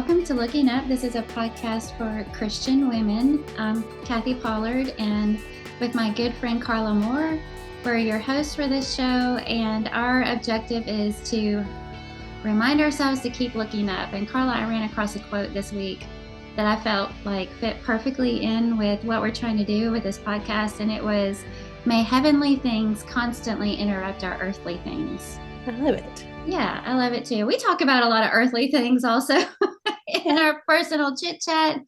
welcome to Looking Up. This is a podcast for Christian women. I'm Kathy Pollard, and with my good friend Carla Moore, we're your hosts for this show, and our objective is to remind ourselves to keep looking up. And Carla, I ran across a quote this week that I felt like fit perfectly in with what we're trying to do with this podcast, and it was, "May heavenly things constantly interrupt our earthly things." I love it. Yeah, I love it too. We talk about a lot of earthly things also in our personal chit chat,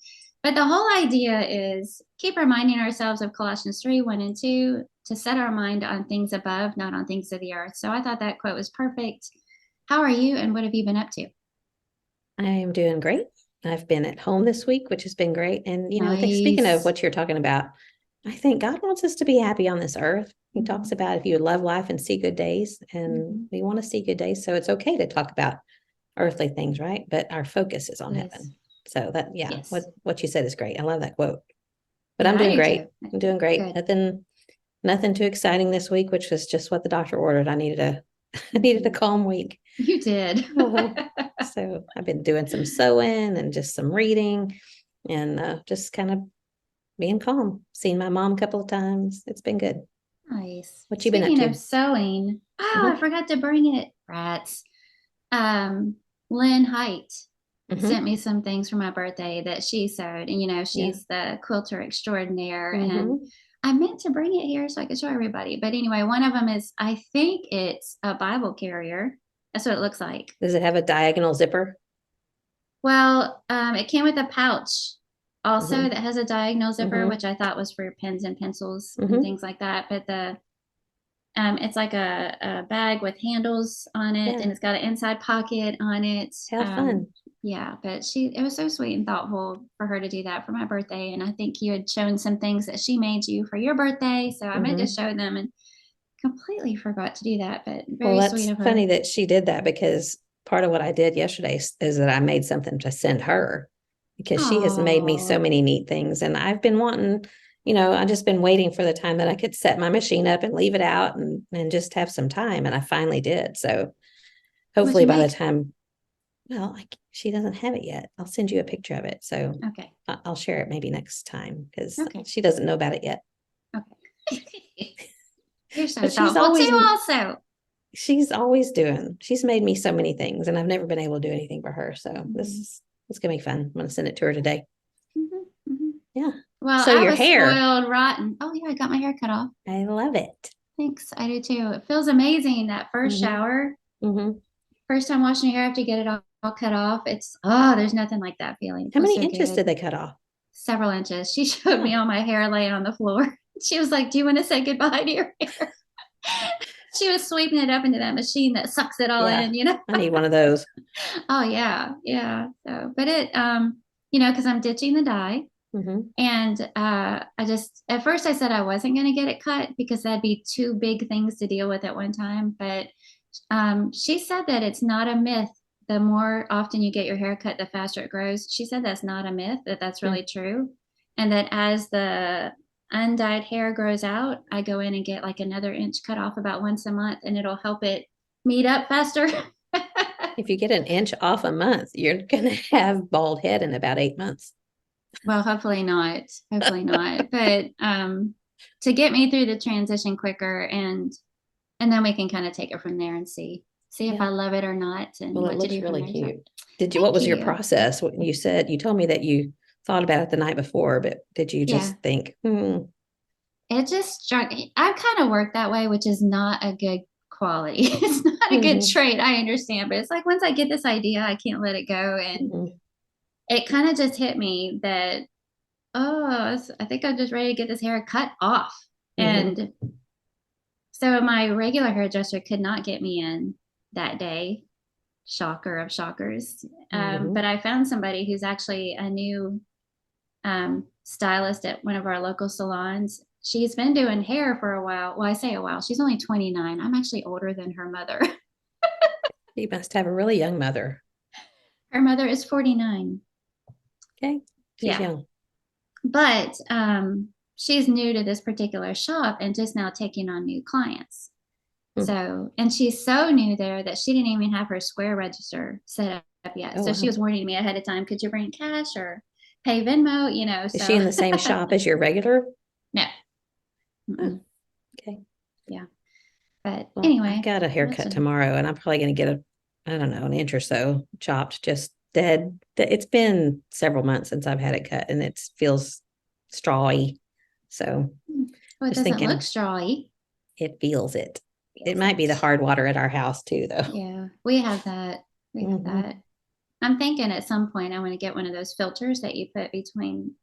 but the whole idea is keep reminding ourselves of Colossians 3:1 and 2, to set our mind on things above, not on things of the earth. So I thought that quote was perfect. How are you, and what have you been up to? I am doing great. I've been at home this week, which has been great. And, speaking of Nice. what you're talking about, I think God wants us to be happy on this earth. He talks about if you love life and see good days, and we want to see good days. So it's okay to talk about earthly things, right? But our focus is on heaven. So that, Yes. what you said is great. I love that quote. But Yeah, I'm I doing do great. too. I'm doing great. Good. Nothing too exciting this week, which was just what the doctor ordered. I needed a calm week. You did. So I've been doing some sewing and just some reading and just kind of being calm. Seen my mom a couple of times. It's been good. Nice. What you been up Speaking to? of sewing, I forgot to bring it. Rats. Lynn Height sent me some things for my birthday that she sewed, and she's the quilter extraordinaire, and I meant to bring it here so I could show everybody. But anyway, one of them is, I think it's a Bible carrier. That's what it looks like. Does it have a diagonal zipper? Well, it came with a pouch also that has a diagonal zipper, which I thought was for pens and pencils and things like that. But it's like a bag with handles on it, and it's got an inside pocket on it. How fun. Yeah, but it was so sweet and thoughtful for her to do that for my birthday. And I think you had shown some things that she made you for your birthday. So I meant to show them and completely forgot to do that, but very sweet of her. Funny that she did that, because part of what I did yesterday is that I made something to send her, because she has made me so many neat things. And I've been wanting, I've just been waiting for the time that I could set my machine up and leave it out and just have some time. And I finally did. So hopefully by the time, she doesn't have it yet. I'll send you a picture of it. So okay, I'll share it maybe next time, because she doesn't know about it yet. Okay. You're so thoughtful too, also. She's made me so many things, and I've never been able to do anything for her. So it's gonna be fun. I'm gonna send it to her today. Yeah. Well, so I your was hair, spoiled rotten. Oh yeah, I got my hair cut off. I love it. Thanks, I do too. It feels amazing, that first shower. First time washing your hair after you get it all cut off. There's nothing like that feeling. How many inches did they cut off? Several inches. She showed me all my hair laying on the floor. She was like, "Do you want to say goodbye to your hair?" She was sweeping it up into that machine that sucks it all in, I need one of those. Oh yeah. So, but because I'm ditching the dye. And I just, at first I said I wasn't going to get it cut because that'd be two big things to deal with at one time. But she said that it's not a myth. The more often you get your hair cut, the faster it grows. She said that's not a myth, that's really true. And that as the undyed hair grows out, I go in and get like another inch cut off about once a month, and it'll help it meet up faster. If you get an inch off a month, you're going to have bald head in about 8 months. Well, hopefully not. But to get me through the transition quicker, and then we can kind of take it from there and see if I love it or not. And well, what it looks to do really from cute. There. What was your process? You told me that you thought about it the night before, but did you just think, It just struck. I kind of work that way, which is not a good quality. It's not a good trait. I understand, but it's like once I get this idea, I can't let it go. And it kind of just hit me that, I think I'm just ready to get this hair cut off. And so my regular hairdresser could not get me in that day. Shocker of shockers. But I found somebody who's actually a new stylist at one of our local salons. She's been doing hair for a while. Well, I say a while. She's only 29. I'm actually older than her mother. You must have a really young mother. Her mother is 49. Okay. She's young. But she's new to this particular shop and just now taking on new clients. So, and she's so new there that she didn't even have her Square register set up yet. Oh, So she wow. was warning me ahead of time, could you bring cash or pay Venmo, you know? Is she So in the same shop as your regular? no. Oh, Mm-mm. okay. Yeah. But Well, I've anyway, got a that's haircut tomorrow and I'm probably going to get I don't know, an inch or so chopped, just dead. It's been several months since I've had it cut and it feels strawy. So well, it just doesn't look thinking strawy. it feels it. It Feels might be the it. hard water at our house too, though. Yeah, we have that. We have that. Hmm. I'm thinking at some point I want to get one of those filters that you put between,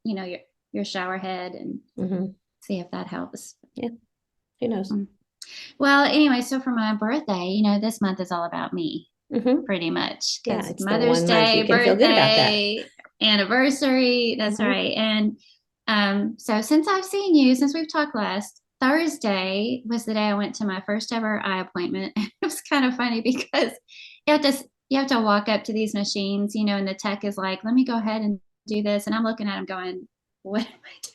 your shower head and Hmm. see if that helps. Yeah, who knows? Mm. Well, anyway, so for my birthday, this month is all about me, Hmm. pretty much, Yeah, because it's the Mother's one month you Day, can feel good about that. birthday, anniversary. That's Hmm. right. And so since I've seen you, since we've talked last, Thursday was the day I went to my first ever eye appointment. It was kind of funny because you have to walk up to these machines, and the tech is like, "Let me go ahead and do this," and I'm looking at him going, "What am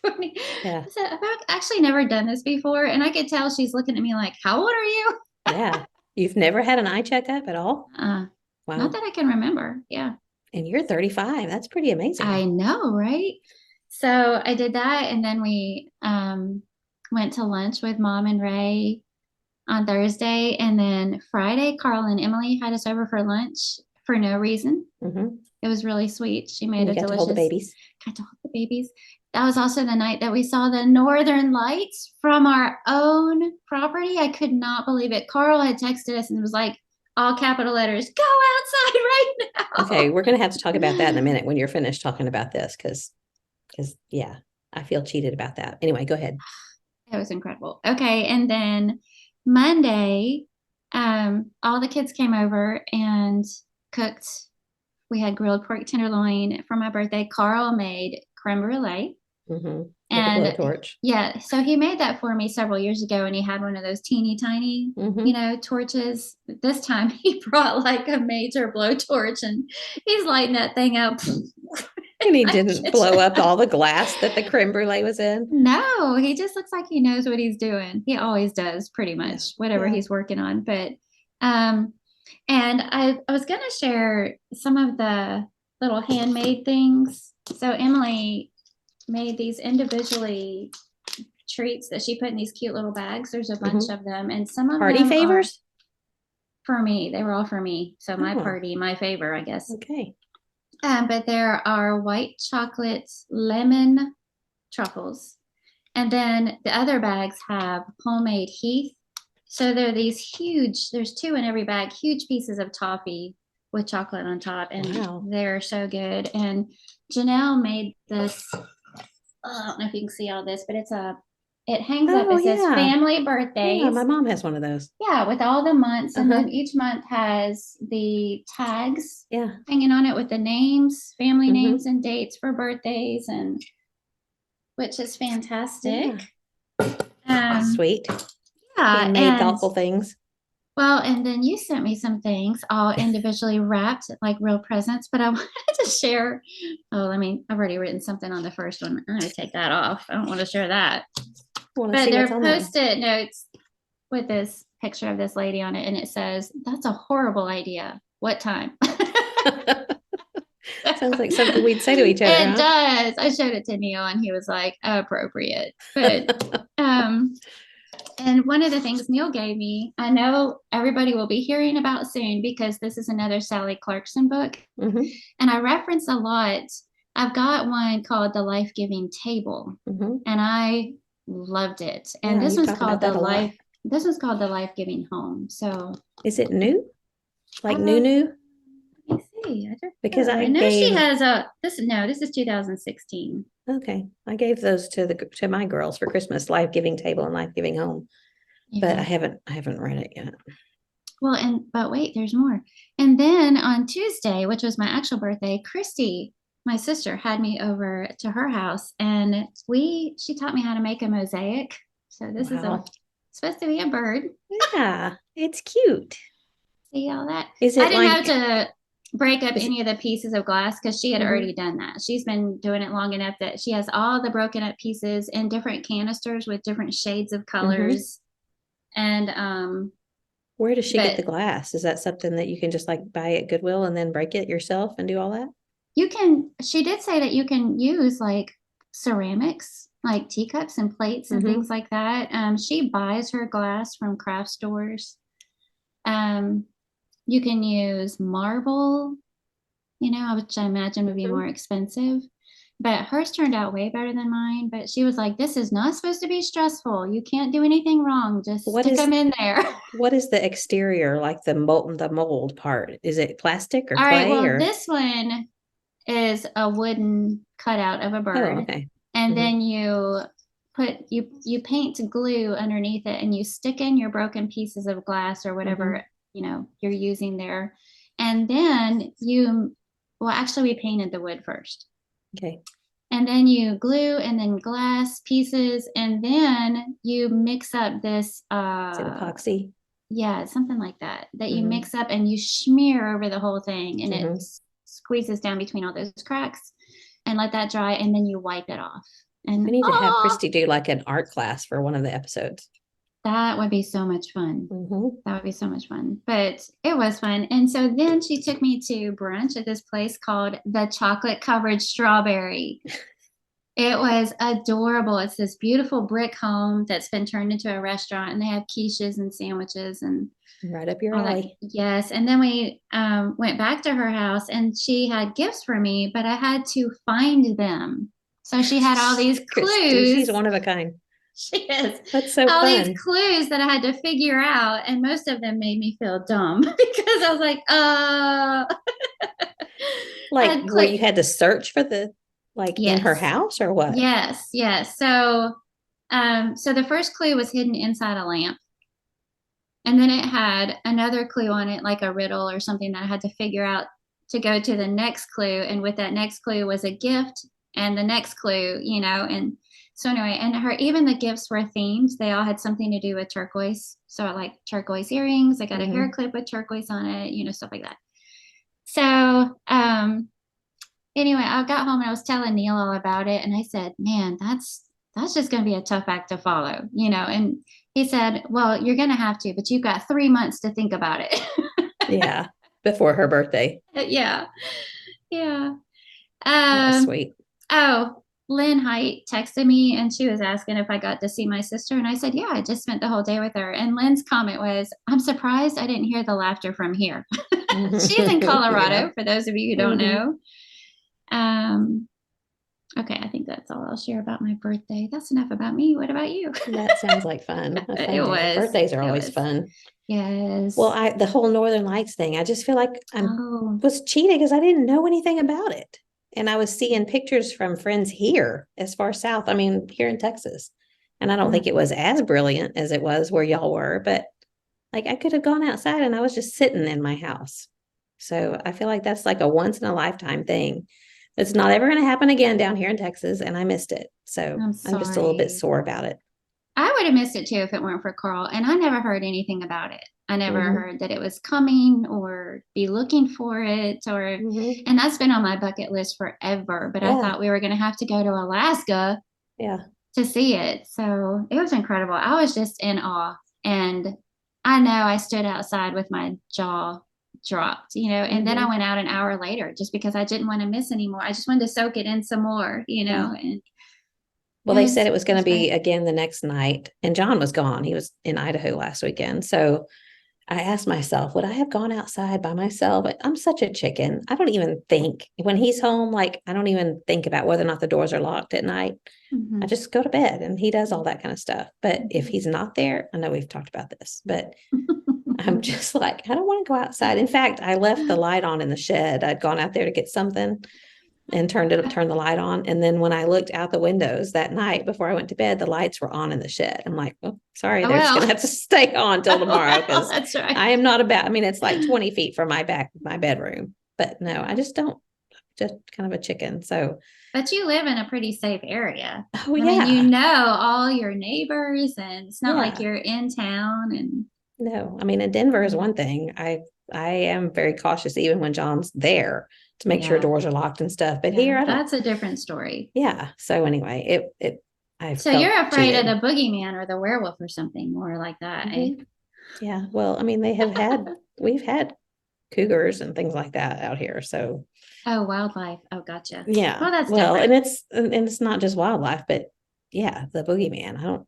I doing?" Yeah, I said, "I've actually never done this before," and I could tell she's looking at me like, "How old are you?" yeah. You've never had an eye checkup at all? Uh, Not Wow. that I can remember. Yeah. And you're 35. That's pretty amazing. I know, right? So I did that, and then we went to lunch with Mom and Ray on Thursday, and then Friday, Carl and Emily had us over for lunch for no reason. Hmm. It was really sweet. She And made you a got to hold the delicious, babies. got to hold the babies. That was also the night that we saw the Northern Lights from our own property. I could not believe it. Carl had texted us and it was like all capital letters, go outside right Okay, now. we're going to have to talk about that in a minute when you're finished talking about this, because yeah, I feel cheated about that. Anyway, go ahead. It was incredible. Okay, and then Monday, all the kids came over and cooked. We had grilled pork tenderloin for my birthday. Carl made creme brulee. Hmm. With the And blowtorch. yeah, so he made that for me several years ago, and he had one of those teeny tiny, Hmm. torches. This time he brought like a major blowtorch, and he's lighting that thing up in And he my didn't blow kitchen. up all the glass that the creme brulee was in. No, he just looks like he knows what he's doing. He always does, pretty Yeah. much, whatever Yeah. he's working on. But, um, and I was going to share some of the little handmade things. So Emily made these individually treats that she put in these cute little bags. There's a bunch Hmm. of them, and some of Party them are favors? for me. They were all for me. So my Oh, party, my favor, I guess. okay. But there are white chocolate lemon truffles. And then the other bags have homemade Heath. So they're these huge, there's two in every bag, huge pieces of toffee with chocolate on top. And Wow. they're so good. And Janelle made this. I don't know if you can see all this, but it hangs up. Oh, It says yeah. family Yeah, birthdays. my mom has one of those. Yeah, with all the months. And Uh-huh. then each month has the tags Yeah. hanging on it with the names, family Hmm. names and dates for birthdays, and which is fantastic. Yeah. That's Um, sweet. yeah, Handmade, and thoughtful things. well, and then you sent me some things all individually wrapped like real presents, but I wanted to share. Oh, I've already written something on the first one. I'm gonna take that off. I don't want to share that. Want to But see what's they're on that one. post-it notes with this picture of this lady on it, and it says, "That's a horrible idea. What time?" Sounds like something we'd say to each other, It huh? does. I showed it to Neil, and he was like, "Appropriate." But um, and one of the things Neil gave me, I know everybody will be hearing about soon because this is another Sally Clarkson book, Hmm. and I reference a lot. I've got one called The Life Giving Table, Hmm. and I loved it. And Yeah, you've talked about that a lot. This one's called The Life Giving Home. So Is it new? Like new, let new? me see. I don't Because know. I I know she gave, has a this. No, this is 2016. okay, I gave those to my girls for Christmas, Life Giving Table and Life Giving Home, but Yeah. I haven't read it yet. Well, but wait, there's more. And then on Tuesday, which was my actual birthday, Christy, my sister, had me over to her house, and she taught me how to make a mosaic. So this is Wow. supposed to be a bird. Yeah, it's cute. See all that? Is I it didn't have like, to break up is it, any of the pieces of glass because she had already mhm, done that. She's been doing it long enough that she has all the broken up pieces in different canisters with different shades of mhm. colors. And Where does she get But the glass? Is that something that you can just like buy at Goodwill and then break it yourself and do all that? she did say that you can use like ceramics, like teacups and plates and Mm-hmm. things like that. She buys her glass from craft stores. Um, you can use marble, which I imagine would be Mm-hmm. more expensive. But hers turned out way better than mine. But she was like, "This is not supposed to be stressful. You can't do anything wrong. Just What stick is them in there." what is the exterior like the mold part? Is it plastic or All right. clay Well, or this one is a wooden cutout of a oh bird, okay. and Mm-hmm. then you paint glue underneath it, and you stick in your broken pieces of glass or Mm-hmm. whatever you're using there, and then well, actually, we painted the wood first. Okay. And then you glue and then glass pieces, and then you mix up this Is it epoxy? yeah, something like that you Mm-hmm. mix up and you smear over the whole thing, and it Mm-hmm. squeezes down between all those cracks, and let that dry, and then you wipe it off. We And need to have Christy do like an art class for one of the episodes. that would be so much fun. Mm-hmm. That would be so much fun. But it was fun. And so then she took me to brunch at this place called the Chocolate Covered Strawberry. It was adorable. It's this beautiful brick home that's been turned into a restaurant, and they have quiches and sandwiches and Right up your all that. alley. Yes. And then we went back to her house, and she had gifts for me, but I had to find them. So she had all these Christy, she's clues. one of a kind. She is That's so all these fun. clues that I had to figure out, and most of them made me feel dumb because I was like, Like I'd where you click had to search for the like in her yes, house or what? yes. So the first clue was hidden inside a lamp. And then it had another clue on it, like a riddle or something that I had to figure out to go to the next clue. And with that next clue was a gift and the next clue, and so anyway, and even the gifts were themed. They all had something to do with turquoise. So I like turquoise earrings. I got a hair Mm-hmm. clip with turquoise on it, stuff like that. So anyway, I got home and I was telling Neil all about it, and I said, "Man, that's just going to be a tough act to follow," And he said, "Well, you're going to have to, but you've got 3 months to think about it." Yeah. Before her birthday. Yeah, yeah. That was Um. sweet. Oh, Lynn Height texted me, and she was asking if I got to see my sister, and I said, "Yeah, I just spent the whole day with her." And Lynn's comment was, "I'm surprised I didn't hear the laughter from here." She's in Yeah. Colorado, for those of you who don't Mm-hmm. know. Um, Okay, I think that's all I'll share about my birthday. That's enough about me. What about you? That sounds like fun. A fun It day. was. Birthdays are It always was. fun. Well, Yes. I the whole Northern Lights thing, I just feel like I Oh. was cheating because I didn't know anything about it. And I was seeing pictures from friends here as far south, I mean, here in Texas. And I don't think it Mm. was as brilliant as it was where y'all were, but like I could have gone outside and I was just sitting in my house. So I feel like that's like a once in a lifetime thing. It's not ever going to happen again down here in Texas, and I missed it. So I'm I'm just a little bit sorry. sore about it. I would have missed it too if it weren't for Carl. And I never heard anything about it. I never Hmm. heard that it was coming or be looking for it Hmm. and that's been on my bucket list forever. But I Yeah. thought we were going to have to go to Alaska Yeah. to see it. So it was incredible. I was just in awe. And I know I stood outside with my jaw dropped, and then I Hmm. went out an hour later just because I didn't want to miss anymore. I just wanted to soak it in some more, Yeah. and Well, they said it it was going to was be great. again the next night, and John was gone. He was in Idaho last weekend. So I asked myself, would I have gone outside by myself? I'm such a chicken. I don't even think when he's home, like, I don't even think about whether or not the doors are locked at night. I Mm-hmm. just go to bed and he does all that kind of stuff. But if Mm-hmm. he's not there, I know we've talked about this, but I'm just like, I don't want to go outside. In fact, I left the light on in the shed. I'd gone out there to get something and turned the light on. And then when I looked out the windows that night before I went to bed, the lights were on in the shed. I'm like, oh, sorry, Oh they're just well. gonna have to stay on till Oh tomorrow well, because that's right. I am not about, I mean, it's like 20 feet from my bedroom. But no, I just don't just kind of a chicken. So But you live in a pretty safe area. oh I mean, yeah. all your neighbors, and it's not like Yeah. you're in town. And No, I mean, in Denver is one thing. I am very cautious even when John's there to make sure yeah, doors are locked and stuff. But yeah, here I don't. that's a different story. Yeah. So anyway, it I So you're felt afraid of cheated. the boogeyman or the werewolf or something more like that, eh? Mhm. Yeah. Well, I mean, we've had cougars and things like that out here. So Oh, wildlife. Oh, gotcha. yeah. Well, that's Well, different. and it's not just wildlife, but yeah, the boogeyman. I don't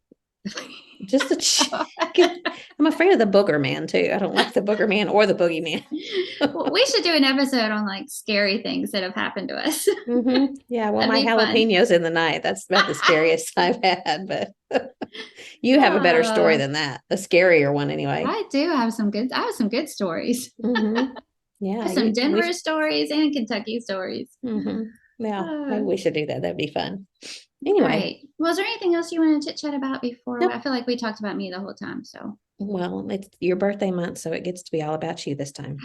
just I'm afraid of the booger man too. I don't like the booger man or the boogeyman. Well, we should do an episode on like scary things that have happened to us. Yeah, well, That'd my be fun. jalapenos in the night, that's about the scariest I've had, but you have a better story Oh, than that, a scarier one anyway. I have some good stories. hmm I Yeah, have some you we Denver stories and Kentucky stories. yeah, maybe Uh, we should do that. That'd be fun. Anyway, great. Was there anything else you want to chit chat about before? I nope. feel like we talked about me the whole time. So, Well, it's your birthday month, so it gets to be all about you this time.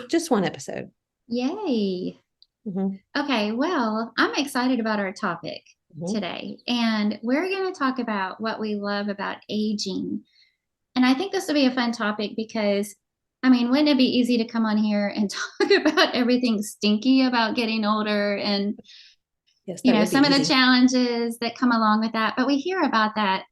Just one episode. yay. hmm Okay, well, I'm excited about our topic hmm today, and we're going to talk about what we love about aging. And I think this will be a fun topic because, I mean, wouldn't it be easy to come on here and talk about everything stinky about getting older and, Yes, that would be some of the easy. challenges that come along with that? But we hear about that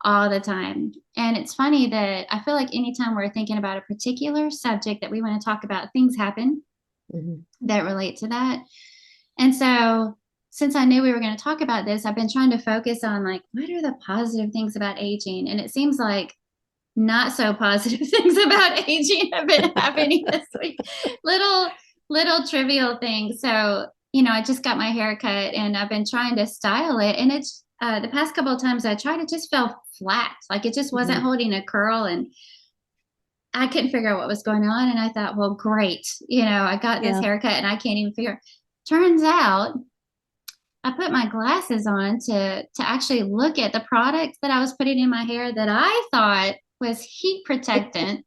all the time. And it's funny that I feel like anytime we're thinking about a particular subject that we want to talk about, things happen hmm that relate to that. And so, since I knew we were going to talk about this, I've been trying to focus on like, what are the positive things about aging? And it seems like not so positive things about aging have been happening this week. Little, little trivial things. So, I just got my hair cut and I've been trying to style it. And it's the past couple of times I tried, it just fell flat. Like it just wasn't hmm holding a curl. And I couldn't figure out what was going on. And I thought, well, great. I got this Yeah. haircut and I can't even figure. Turns out I put my glasses on to actually look at the product that I was putting in my hair that I thought was heat protectant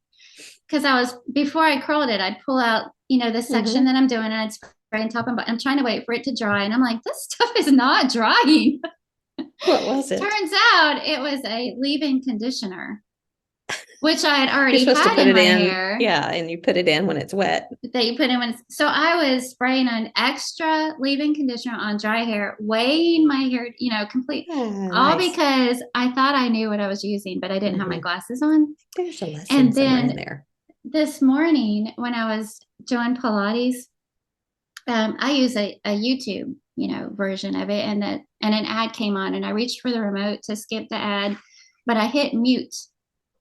because I was before I curled it, I'd pull out, this section hmm that I'm doing and I'd spray on top and I'm trying to wait for it to dry. And I'm like, this stuff is not drying. What was it? Turns out it was a leave-in conditioner, which I had You're already supposed to had put in it my in, hair yeah, and you put it in when it's wet. that you put in when so I was spraying an extra leave-in conditioner on dry hair, weighing my hair, complete Ah, all nice. because I thought I knew what I was using, but I didn't have my hmm glasses on. There's a lesson And somewhere in then there. this morning when I was doing Pilates, I use a YouTube, version of it, and an ad came on, and I reached for the remote to skip the ad, but I hit mute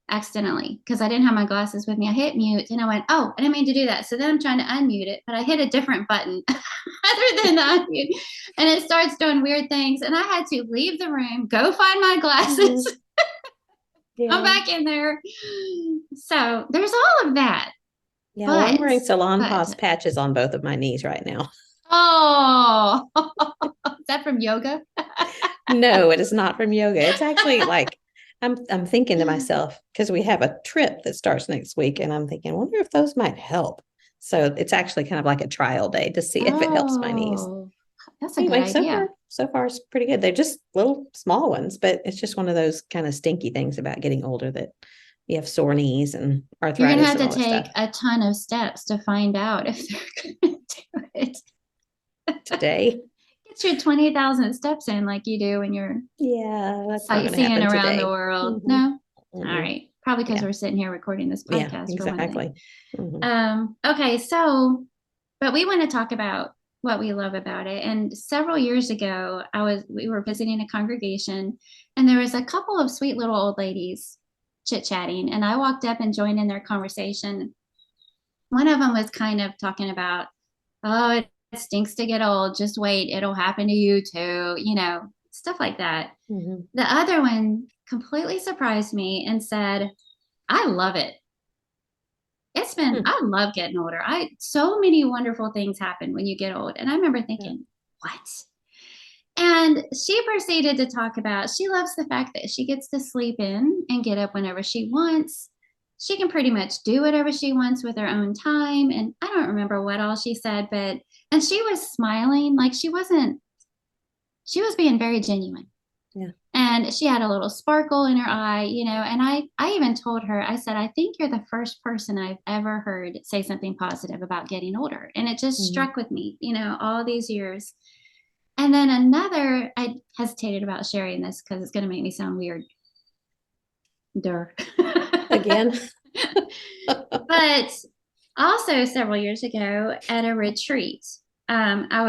accidentally because I didn't have my glasses with me. I hit mute and I went, oh, I didn't mean to do that. So then I'm trying to unmute it, but I hit a different button other than the unmute, and it starts doing weird things. And I had to leave the room, go find my hmm glasses, come Yeah. back in there. So there's all of that, Yeah. Well, I'm but wearing Salon but Paws patches on both of my knees right now. oh, is that from yoga? No, it is not from yoga. It's actually like I'm thinking to myself because we have a trip that starts next week, and I'm thinking, I wonder if those might help. So it's actually kind of like a trial day to see if it helps my knees. Oh, that's a good Anyway, idea. so far it's pretty good. They're just little small ones, but it's just one of those kind of stinky things about getting older that you have sore knees and You're gonna arthritis have and to all that take stuff. a ton of steps to find out if they're gonna do it. Today, Get your 20,000 steps in like you do when you're yeah, that's not going to sightseeing happen around the today. world. No? All Mm-mm. right. Probably because Yeah, we're sitting here recording this yeah, podcast for one thing. exactly. hmm Okay, so but we want to talk about what we love about it. And several years ago, we were visiting a congregation and there was a couple of sweet little old ladies chit-chatting and I walked up and joined in their conversation. One of them was kind of talking about, oh, it stinks to get old. Just wait, it'll happen to you too, stuff like that. hmm The other one completely surprised me and said, I love it. I love getting older. So many wonderful things happen when you get old. And I remember Yeah. thinking, what? And she proceeded to talk about she loves the fact that she gets to sleep in and get up whenever she wants. She can pretty much do whatever she wants with her own time. And I don't remember what all she said, and she was smiling like she was being very genuine. Yeah. And she had a little sparkle in her eye, and I even told her, I said, I think you're the first person I've ever heard say something positive about getting older. And it just hmm struck with me, all these years. And then another, I hesitated about sharing this because it's going to make me sound weird. Durr. Again. But also several years ago at a retreat, I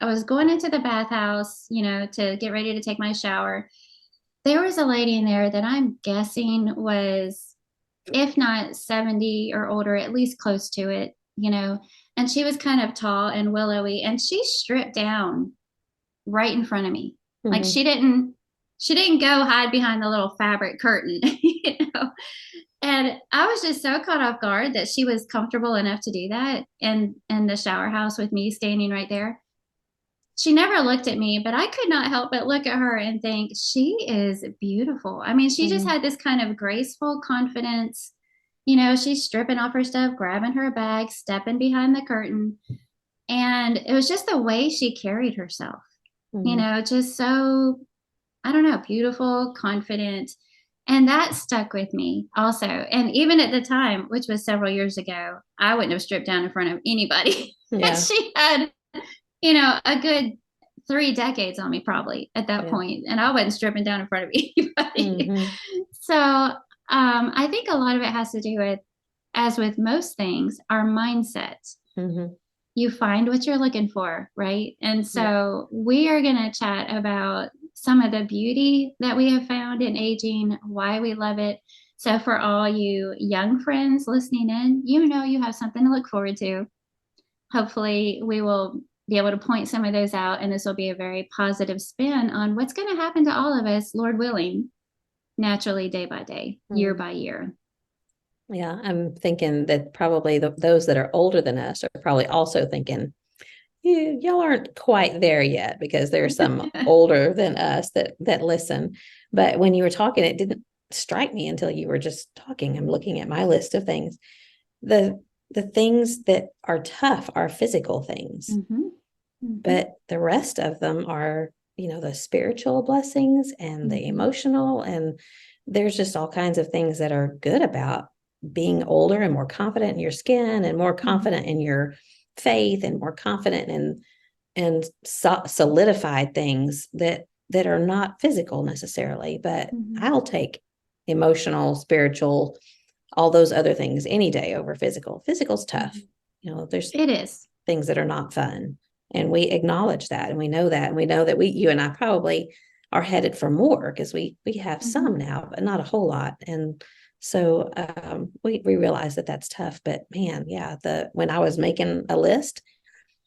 was going into the bathhouse, to get ready to take my shower. There was a lady in there that I'm guessing was, if not 70 or older, at least close to it. And she was kind of tall and willowy, and she stripped down right in front of me. Like Mm-hmm. she didn't go hide behind the little fabric curtain, you know. And I was just so caught off guard that she was comfortable enough to do that in the shower house with me standing right there. She never looked at me, but I could not help but look at her and think she is beautiful. I mean, she just Mm-hmm. had this kind of graceful confidence. She's stripping off her stuff, grabbing her bag, stepping behind the curtain. And it was just the way she carried herself, Mm-hmm. just so, I don't know, beautiful, confident. And that stuck with me also. And even at the time, which was several years ago, I wouldn't have stripped down in front of anybody. And Yeah. she had, a good 3 decades on me probably at that Yeah. point, and I wasn't stripping down in front of anybody. Mm-hmm. So I think a lot of it has to do with, as with most things, our mindset. Mm-hmm. You find what you're looking for, right? And Yep. so we are going to chat about some of the beauty that we have found in aging, why we love it. So for all you young friends listening in, you have something to look forward to. Hopefully we will be able to point some of those out, and this will be a very positive spin on what's going to happen to all of us, Lord willing, naturally, day by day, year Mm. by year. Yeah, I'm thinking that probably those that are older than us are probably also thinking, y'all aren't quite there yet, because there's some older than us that listen. But when you were talking, it didn't strike me until you were just talking. I'm looking at my list of things. The things that are tough are physical things, Mm-hmm. Mm-hmm. but the rest of them are, the spiritual blessings and the Mm-hmm. emotional. And there's just all kinds of things that are good about being older and more confident in your skin and more Mm-hmm. confident in your faith and more confident in and solidified things that are not physical necessarily. But Mm-hmm. I'll take emotional, spiritual, all those other things any day over physical. Physical's tough. Mm-hmm. There's It is. things that are not fun, and we acknowledge that, and we know that, and we know that you and I probably are headed for more, because we have Mm-hmm. some now, but not a whole lot. And so we realize that that's tough. But man, yeah, when I was making a list,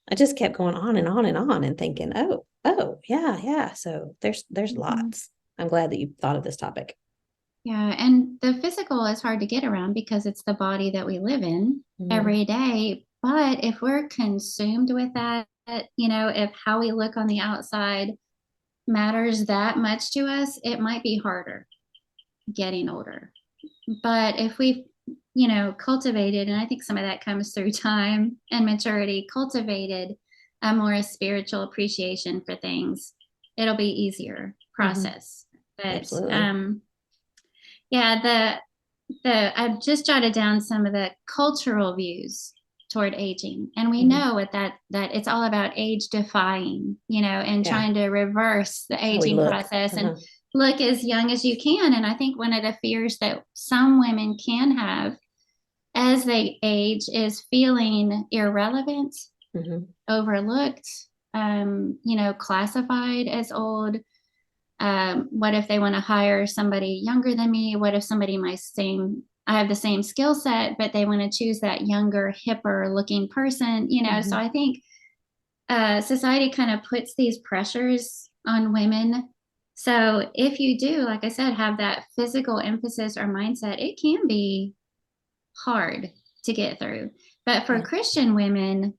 I just kept going on and on and on and thinking, oh, yeah. So there's Mm-hmm. lots. I'm glad that you thought of this topic. Yeah, and the physical is hard to get around because it's the body that we live in Mm-hmm. every day. But if we're consumed with that, if how we look on the outside matters that much to us, it might be harder getting older. But if we've, cultivated, and I think some of that comes through time and maturity, cultivated a more spiritual appreciation for things, it'll be easier Mm-hmm. process. But Absolutely. yeah, I've just jotted down some of the cultural views toward aging, and we Mm-hmm. know what that it's all about age defying, and Yeah. trying to reverse the How we aging look. process and Uh-huh. look as young as you can. And I think one of the fears that some women can have as they age is feeling irrelevant, Mm-hmm. overlooked, classified as old. What if they want to hire somebody younger than me? What if somebody I have the same skill set, but they want to choose that younger, hipper looking person, So Mm-hmm. I think society kind of puts these pressures on women. So if you do, like I said, have that physical emphasis or mindset, it can be hard to get through. But for Yeah. Christian women,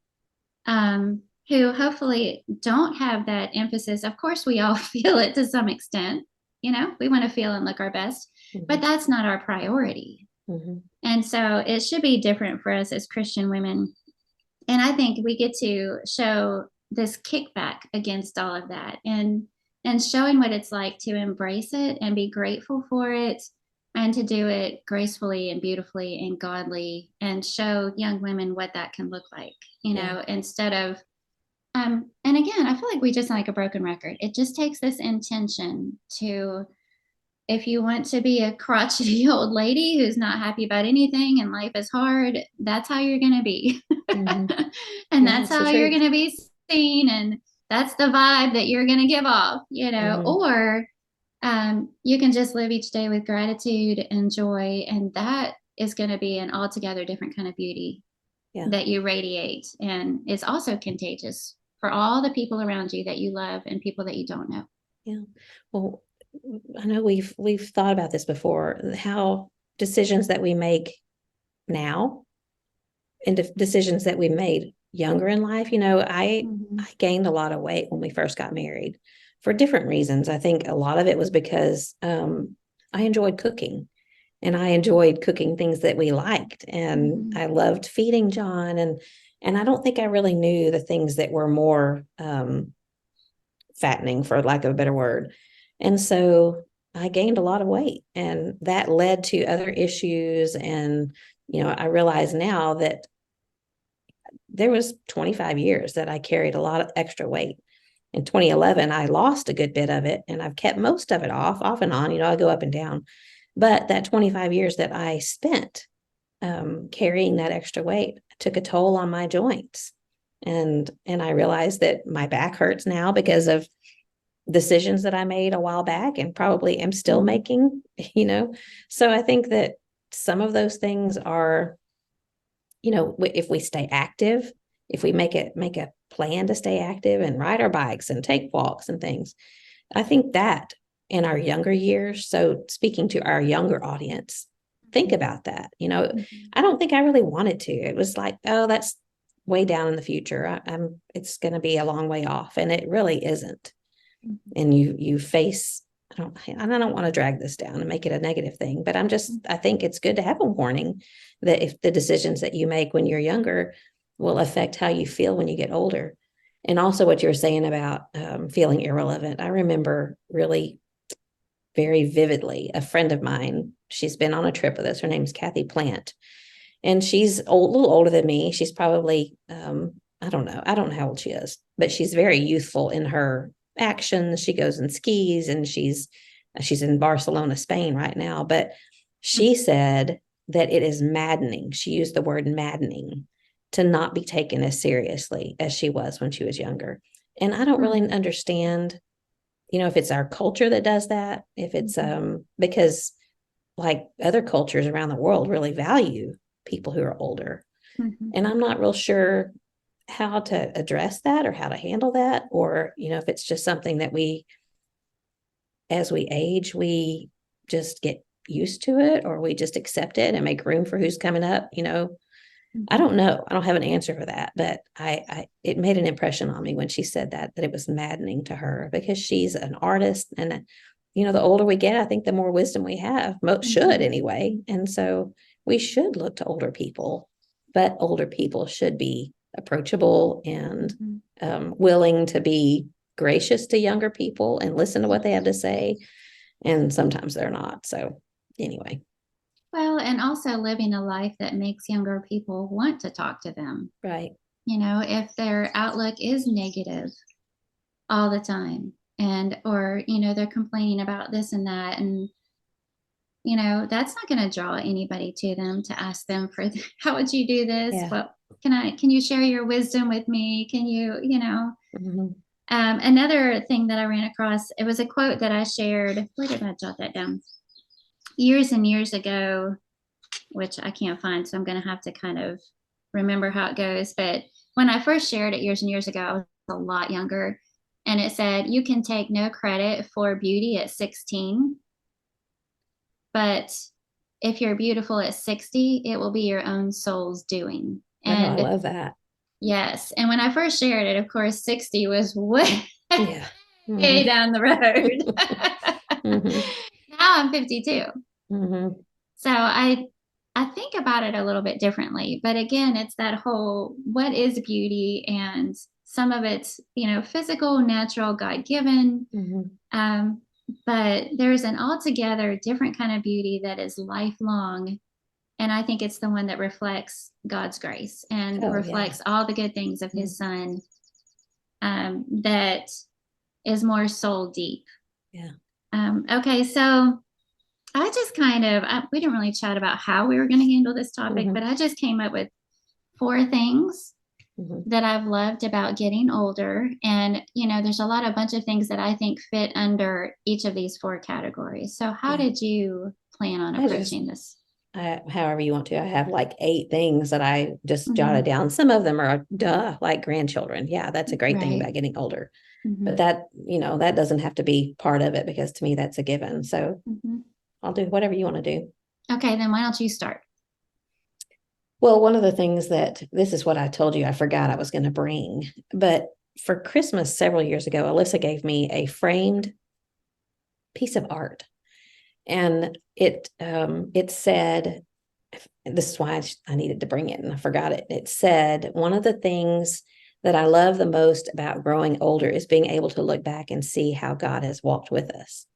who hopefully don't have that emphasis. Of course, we all feel it to some extent. We want to feel and look our best, but Mm-hmm. that's not our priority. Mm-hmm. And so it should be different for us as Christian women. And I think we get to show this kickback against all of that, and showing what it's like to embrace it and be grateful for it, and to do it gracefully and beautifully and godly, and show young women what that can look like, Yeah. instead of and again, I feel like we just sound like a broken record. It just takes this intention to if you want to be a crotchety old lady who's not happy about anything and life is hard, that's how you're going to be. Mm-hmm. And Yeah, that's it's the how you're truth. going to be seen. And that's the vibe that you're going to give off, Mm-hmm. or you can just live each day with gratitude and joy. And that is going to be an altogether different kind of beauty Yeah. that you radiate. And it's also contagious for all the people around you that you love and people that you don't know. Yeah. Well, I know we've thought about this before, how decisions that we make now and decisions that we made younger in life, I gained a lot of weight when we first got married for different reasons. I think a lot of it was because I enjoyed cooking, and I enjoyed cooking things that we liked, and Mm-hmm. I loved feeding John, and I don't think I really knew the things that were more fattening, for lack of a better word. And so I gained a lot of weight, and that led to other issues. And, I realize now that there was 25 years that I carried a lot of extra weight. In 2011, I lost a good bit of it, and I've kept most of it off and on. I go up and down. But that 25 years that I spent carrying that extra weight took a toll on my joints. And I realized that my back hurts now because of decisions that I made a while back and probably am still making, So I think that some of those things are, if we stay active, if we make a plan to stay active and ride our bikes and take walks and things, I think that in our younger years, so speaking to our younger audience, think about that. I don't think I really wanted to. It was like, oh, that's way down in the future. It's going to be a long way off, and it really isn't. And you face, I don't want to drag this down and make it a negative thing, but I think it's good to have a warning that if the decisions that you make when you're younger will affect how you feel when you get older. And also what you're saying about feeling irrelevant. I remember really very vividly a friend of mine. She's been on a trip with us. Her name's Kathy Plant, and she's a little older than me. She's probably, I don't know. I don't know how old she is, but she's very youthful in her actions. She goes and skis, and she's in Barcelona, Spain right now. But she said that it is maddening. She used the word maddening to not be taken as seriously as she was when she was younger. And I don't really understand, if it's our culture that does that, if it's because like other cultures around the world really value people who are older. And I'm not real sure how to address that or how to handle that, or, if it's just something that as we age, we just get used to it, or we just accept it and make room for who's coming up. I don't know. I don't have an answer for that, but it made an impression on me when she said that it was maddening to her, because she's an artist, and the older we get, I think the more wisdom we have, most should anyway. And so we should look to older people, but older people should be approachable and willing to be gracious to younger people and listen to what they have to say. And sometimes they're not. So anyway. Well, and also living a life that makes younger people want to talk to them. Right. If their outlook is negative all the time, or they're complaining about this and that, and that's not going to draw anybody to them to ask them for how would you do this? Yeah. Well, can you share your wisdom with me? Can Mm-hmm. Another thing that I ran across, it was a quote that I shared. Where did I jot that down? Years and years ago, which I can't find, so I'm going to have to kind of remember how it goes. But when I first shared it years and years ago, I was a lot younger, and it said, you can take no credit for beauty at 16, but if you're beautiful at 60, it will be your own soul's doing. Oh, I And love that. yes, and when I first shared it, of course, 60 was way Yeah. Mm-hmm. down the road. Mm-hmm. Now I'm 52. Mm-hmm. So I think about it a little bit differently. But again, it's that whole what is beauty, and some of it's, physical, natural, God given. Mm-hmm. But there's an altogether different kind of beauty that is lifelong. And I think it's the one that reflects God's grace and Oh, yeah. reflects all the good things of his son, that is more soul deep. Yeah. Okay, so I just we didn't really chat about how we were going to handle this topic, Mm-hmm. but I just came up with four things Mm-hmm. that I've loved about getting older. And, there's a bunch of things that I think fit under each of these four categories. So, how Yeah. did you plan on I just, approaching this? however you want to. I have like 8 things that I just jotted Mm-hmm. down. Some of them are like grandchildren. Yeah, that's a great thing Right. about getting older. Mm-hmm. But that, that doesn't have to be part of it because to me that's a given. So Mm-hmm. I'll do whatever you want to do. Okay, then why don't you start? Well, one of the things that this is what I told you I forgot I was going to bring, but for Christmas several years ago, Alyssa gave me a framed piece of art, and it said, this is why I needed to bring it and I forgot it. It said, one of the things that I love the most about growing older is being able to look back and see how God has walked with us.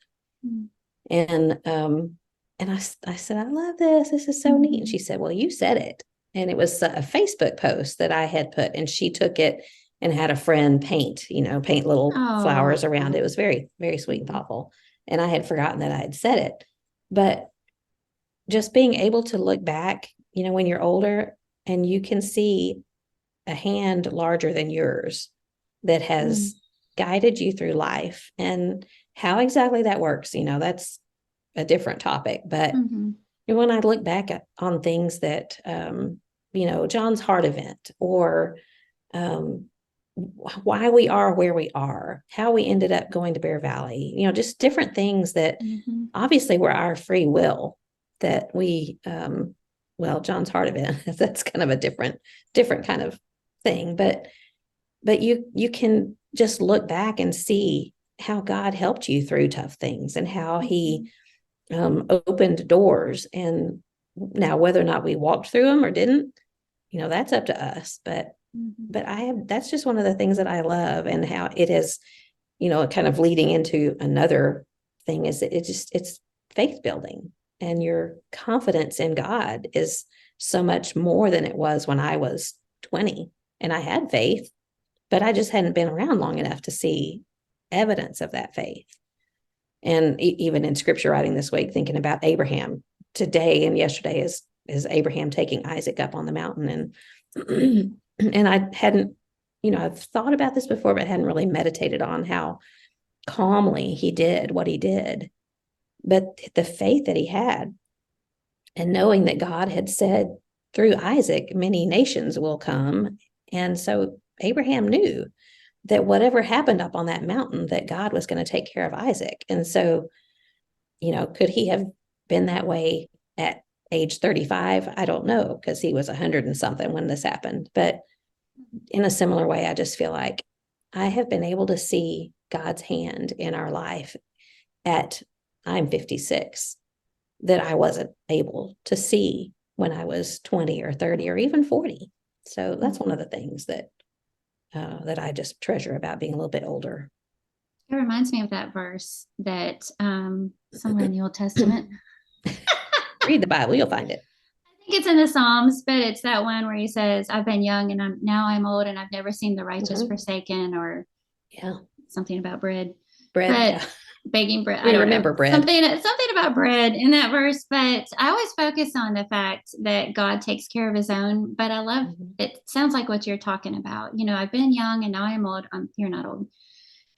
And I said, I love this. This is so neat. And Mm-hmm. she said, well, you said it. And it was a Facebook post that I had put, and she took it and had a friend paint little flowers Oh. around it. It was very, very sweet and thoughtful. And I had forgotten that I had said it. But just being able to look back, when you're older and you can see a hand larger than yours that Mm-hmm. has guided you through life, and how exactly that works, that's a different topic. But Mm-hmm. when I look back on things that, John's heart event, or um, why we are where we are, how we ended up going to Bear Valley, just different things that Mm-hmm. obviously were our free will that well, John's heart event, that's kind of a different kind of thing. But you can just look back and see how God helped you through tough things and how he opened doors. And now whether or not we walked through them or didn't, that's up to us. Mm-hmm. But that's just one of the things that I love, and how it is, kind of leading into another thing is that it's faith building, and your confidence in God is so much more than it was when I was 20 and I had faith, but I just hadn't been around long enough to see evidence of that faith. And even in scripture writing this week, thinking about Abraham today and yesterday is Abraham taking Isaac up on the mountain. And and I hadn't, I've thought about this before, but hadn't really meditated on how calmly he did what he did. But the faith that he had, and knowing that God had said through Isaac, many nations will come. And so Abraham knew that whatever happened up on that mountain, that God was going to take care of Isaac. And so, could he have been that way at age 35? I don't know, because he was 100 and something when this happened. But in a similar way, I just feel like I have been able to see God's hand in our life at, I'm 56, that I wasn't able to see when I was 20 or 30 or even 40. So that's one of the things that I just treasure about being a little bit older. It reminds me of that verse that somewhere in the Old Testament. Read the Bible, you'll find it. I think it's in the Psalms, but it's that one where he says, "I've been young and I'm old and I've never seen the righteous Mm-hmm. forsaken," or Yeah. something about bread. Bread. But Yeah. baking bread, I We don't know. remember bread. Something about bread in that verse, but I always focus on the fact that God takes care of his own. But I love Mm-hmm. it sounds like what you're talking about. I've been young and now I'm old. You're not old.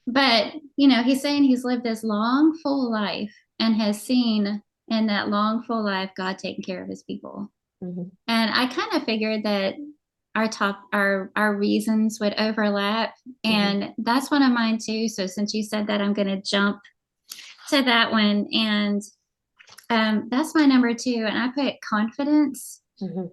But, he's saying he's lived this long, full life and has seen in that long, full life God taking care of his people. Mm-hmm. And I kind of figured that our reasons would overlap. Mm-hmm. And that's one of mine too. So since you said that, I'm going to jump to that one. And that's my number two. And I put confidence. Mm-hmm.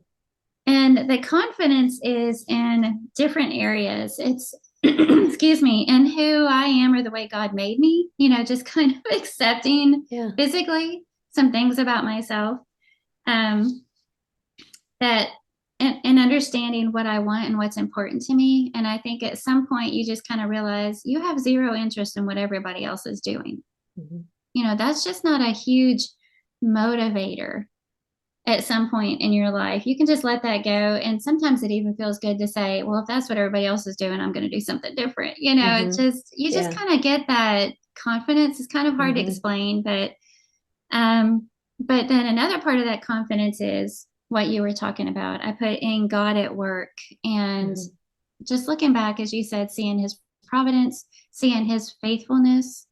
And the confidence is in different areas. It's, excuse me, in who I am or the way God made me, just kind of accepting Yeah. physically some things about myself, um, that and understanding what I want and what's important to me. And I think at some point you just kind of realize you have zero interest in what everybody else is doing. Mm-hmm. That's just not a huge motivator at some point in your life. You can just let that go. And sometimes it even feels good to say, well, if that's what everybody else is doing, I'm going to do something different. It's Mm-hmm. you just Yeah. kind of get that confidence. It's kind of hard to Mm-hmm. explain, but But then another part of that confidence is what you were talking about. I put in God at work, and Mm-hmm. just looking back, as you said, seeing his providence, seeing his faithfulness,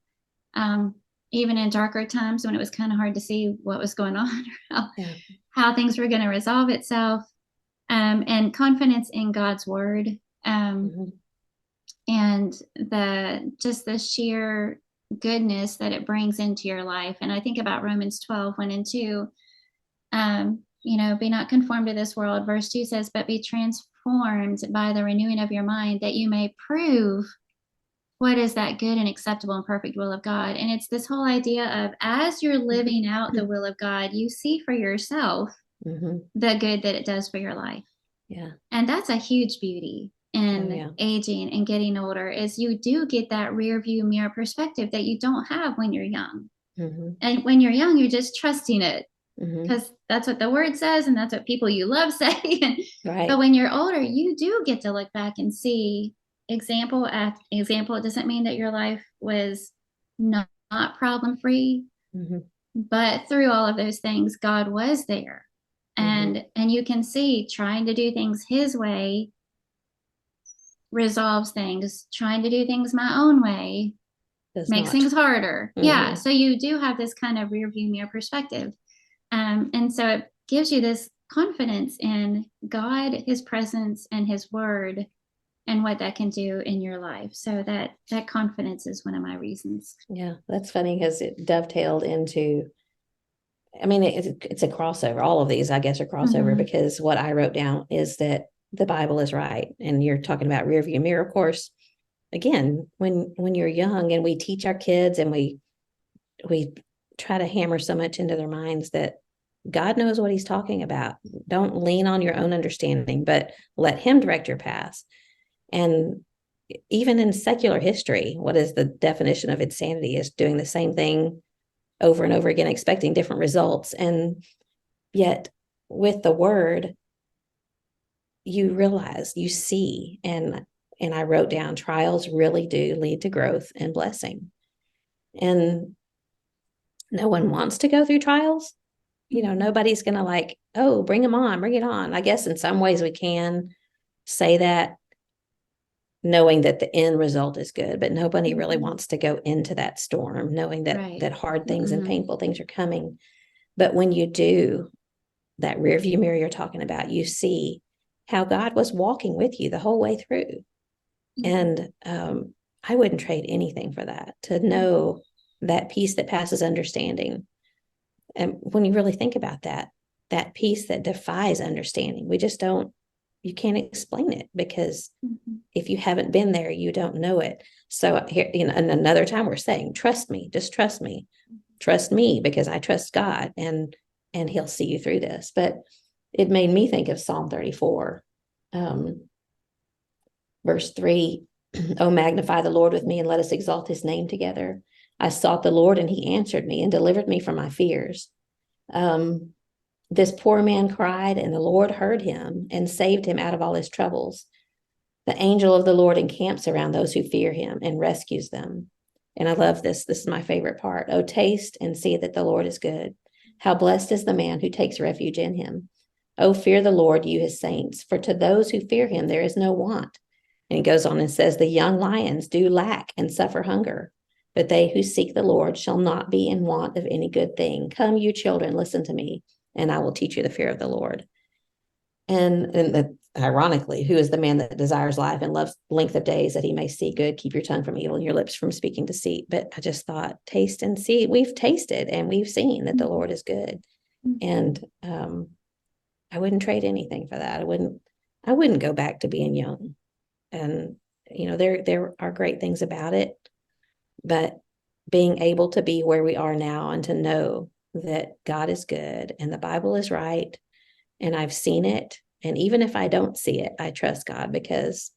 um, even in darker times when it was kind of hard to see what was going on, how, Yeah. how things were going to resolve itself, and confidence in God's word, um, Mm-hmm. and the sheer goodness that it brings into your life. And I think about Romans 12, 1 and 2. Be not conformed to this world. Verse 2 says, but be transformed by the renewing of your mind, that you may prove what is that good and acceptable and perfect will of God. And it's this whole idea of, as you're living out the will of God, you see for yourself Mm-hmm. the good that it does for your life. Yeah. And that's a huge beauty Oh, in yeah. aging and getting older, is you do get that rear view mirror perspective that you don't have when you're young. Mm-hmm. And when you're young, you're just trusting it Mm-hmm. because that's what the word says and that's what people you love say. But Right. when you're older, you do get to look back and see example after example. It doesn't mean that your life was not problem free, Mm-hmm. but through all of those things, God was there. Mm-hmm. And you can see trying to do things his way resolves things. Trying to do things my own way Does makes not. things harder. Yeah. Mm-hmm. So you do have this kind of rear view mirror perspective. And so it gives you this confidence in God, his presence, and his word, and what that can do in your life. So that confidence is one of my reasons. Yeah, that's funny because it dovetailed into, I mean, it's a crossover. All of these, I guess, are crossover Mm-hmm. because what I wrote down is that the Bible is right. And you're talking about rear view mirror, of course. Again, when you're young and we teach our kids and we try to hammer so much into their minds that God knows what he's talking about. Don't lean on your own understanding, but let him direct your path. And even in secular history, what is the definition of insanity? Is doing the same thing over and over again, expecting different results. And yet, with the word, you realize, you see, and I wrote down trials really do lead to growth and blessing. And no one wants to go through trials. Nobody's going to like, oh, bring them on, bring it on. I guess in some ways we can say that knowing that the end result is good, but nobody really Mm-hmm. wants to go into that storm, knowing that Right. hard things and Mm-hmm. painful things are coming. But when you do, that rear view mirror you're talking about, you see how God was walking with you the whole way through. Mm-hmm. And I wouldn't trade anything for that, to know that peace that passes understanding. And when you really think about that, that peace that defies understanding, we just don't, you can't explain it because Mm-hmm. if you haven't been there, you don't know it. So here, and another time we're saying, trust me, just trust me because I trust God and he'll see you through this. But it made me think of Psalm 34, um, verse 3. Oh, magnify the Lord with me and let us exalt his name together. I sought the Lord and he answered me and delivered me from my fears. Um, this poor man cried and the Lord heard him and saved him out of all his troubles. The angel of the Lord encamps around those who fear him and rescues them. And I love this. This is my favorite part. Oh, taste and see that the Lord is good. How blessed is the man who takes refuge in him. Oh, fear the Lord, you his saints, for to those who fear him there is no want. And he goes on and says, the young lions do lack and suffer hunger, but they who seek the Lord shall not be in want of any good thing. Come, you children, listen to me, and I will teach you the fear of the Lord. And that ironically, who is the man that desires life and loves length of days that he may see good? Keep your tongue from evil and your lips from speaking deceit. But I just thought, taste and see. We've tasted and we've seen that the Mm-hmm. Lord is good. And I wouldn't trade anything for that. I wouldn't go back to being young. And there are great things about it, but being able to be where we are now and to know that God is good and the Bible is right and I've seen it. And even if I don't see it, I trust God because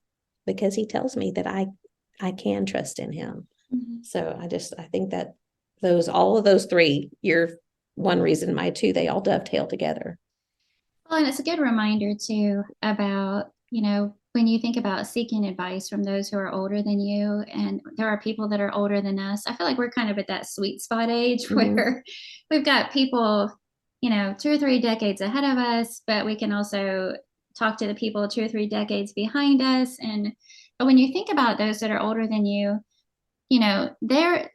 he tells me that I can trust in him. Mm-hmm. So I think that all of those three, your one reason, my two, they all dovetail together. Well, and it's a good reminder too about, when you think about seeking advice from those who are older than you, and there are people that are older than us, I feel like we're kind of at that sweet spot age Mm-hmm. where we've got people, 2 or 3 decades ahead of us, but we can also talk to the people 2 or 3 decades behind us. But when you think about those that are older than you, they're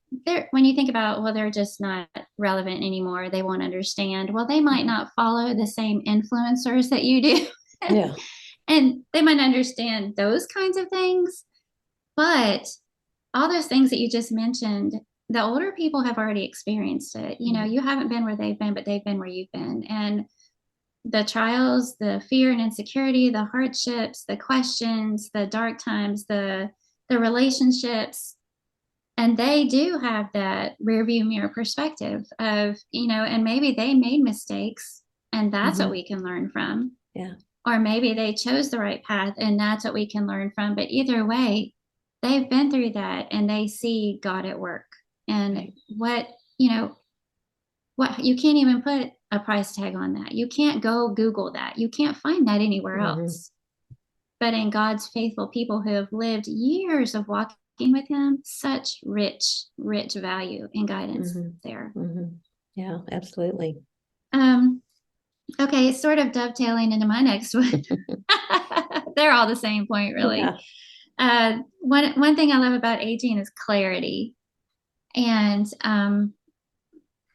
when you think about, well, they're just not relevant anymore, they won't understand. Well, they might Mm-hmm. not follow the same influencers that you do. Yeah. And they might understand those kinds of things, but all those things that you just mentioned, the older people have already experienced it. Mm-hmm. You haven't been where they've been, but they've been where you've been. And the trials, the fear and insecurity, the hardships, the questions, the dark times, the relationships, and they do have that rear view mirror perspective of, and maybe they made mistakes and that's what Mm-hmm. we can learn from. Yeah. Or maybe they chose the right path and that's what we can learn from. But either way, they've been through that and they see God at work. And Right. what you can't even put a price tag on that. You can't go Google that. You can't find that anywhere Mm-hmm. else. But in God's faithful people who have lived years of walking with Him, such rich, rich value and guidance there. Mm-hmm. Mm-hmm. Yeah, absolutely. Um, okay, sort of dovetailing into my next one. They're all the same point, really. Yeah. One thing I love about aging is clarity. And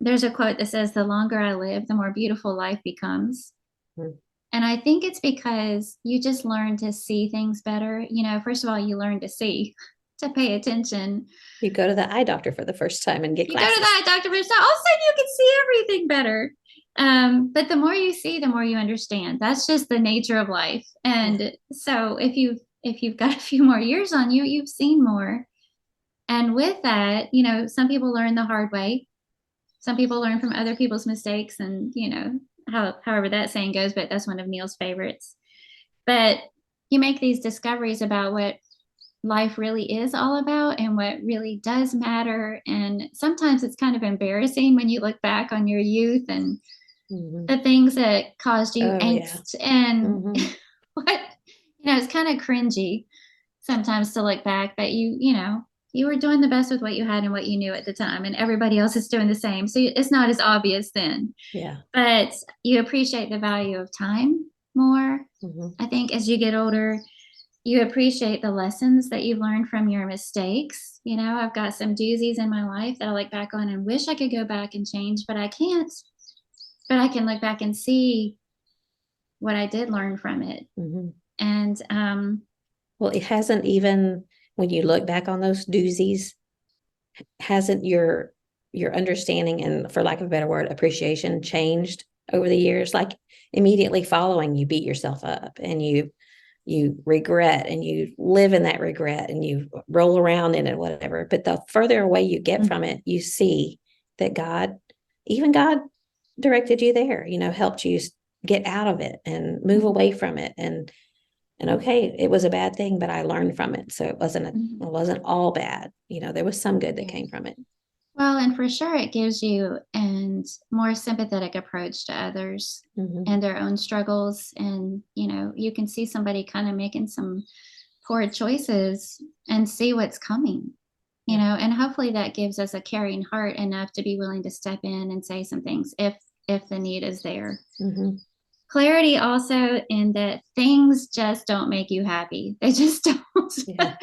there's a quote that says, "The longer I live, the more beautiful life becomes." Mm-hmm. And I think it's because you just learn to see things better. First of all, you learn to see, to pay attention. You go to the eye doctor for the first time and get You go to the glasses. eye doctor for yourself, all of a sudden you can see everything better. But the more you see, the more you understand. That's just the nature of life. Yeah. And so if you've got a few more years on you, you've seen more. And with that, some people learn the hard way. Some people learn from other people's mistakes, and however that saying goes, but that's one of Neil's favorites. But you make these discoveries about what life really is all about and what really does matter. And sometimes it's kind of embarrassing when you look back on your youth and Mm-hmm. the things that caused you Oh, yeah. angst and Mm-hmm. what, it's kind of cringy sometimes to look back, but you were doing the best with what you had and what you knew at the time, and everybody else is doing the same. So it's not as obvious then, Yeah. but you appreciate the value of time more. Mm-hmm. I think as you get older, you appreciate the lessons that you've learned from your mistakes. I've got some doozies in my life that I look back on and wish I could go back and change, but I can't. But I can look back and see what I did learn from it. Mm-hmm. And Well, it hasn't even, when you look back on those doozies, hasn't your understanding and, for lack of a better word, appreciation changed over the years? Like, immediately following, you beat yourself up and you regret and you live in that regret and you roll around in it, whatever. But the further away you get from it, you see that even God directed you there, helped you get out of it and move away from it. And okay, it was a bad thing, but I learned from it. So it wasn't all bad. There was some good that yeah. came from it. Well, and for sure, it gives you a more sympathetic approach to others Mm-hmm. and their own struggles. And, you can see somebody kind of making some poor choices and see what's coming, Yeah. and hopefully that gives us a caring heart enough to be willing to step in and say some things if the need is there. Mm-hmm. Clarity also in that things just don't make you happy. They just don't. Yeah.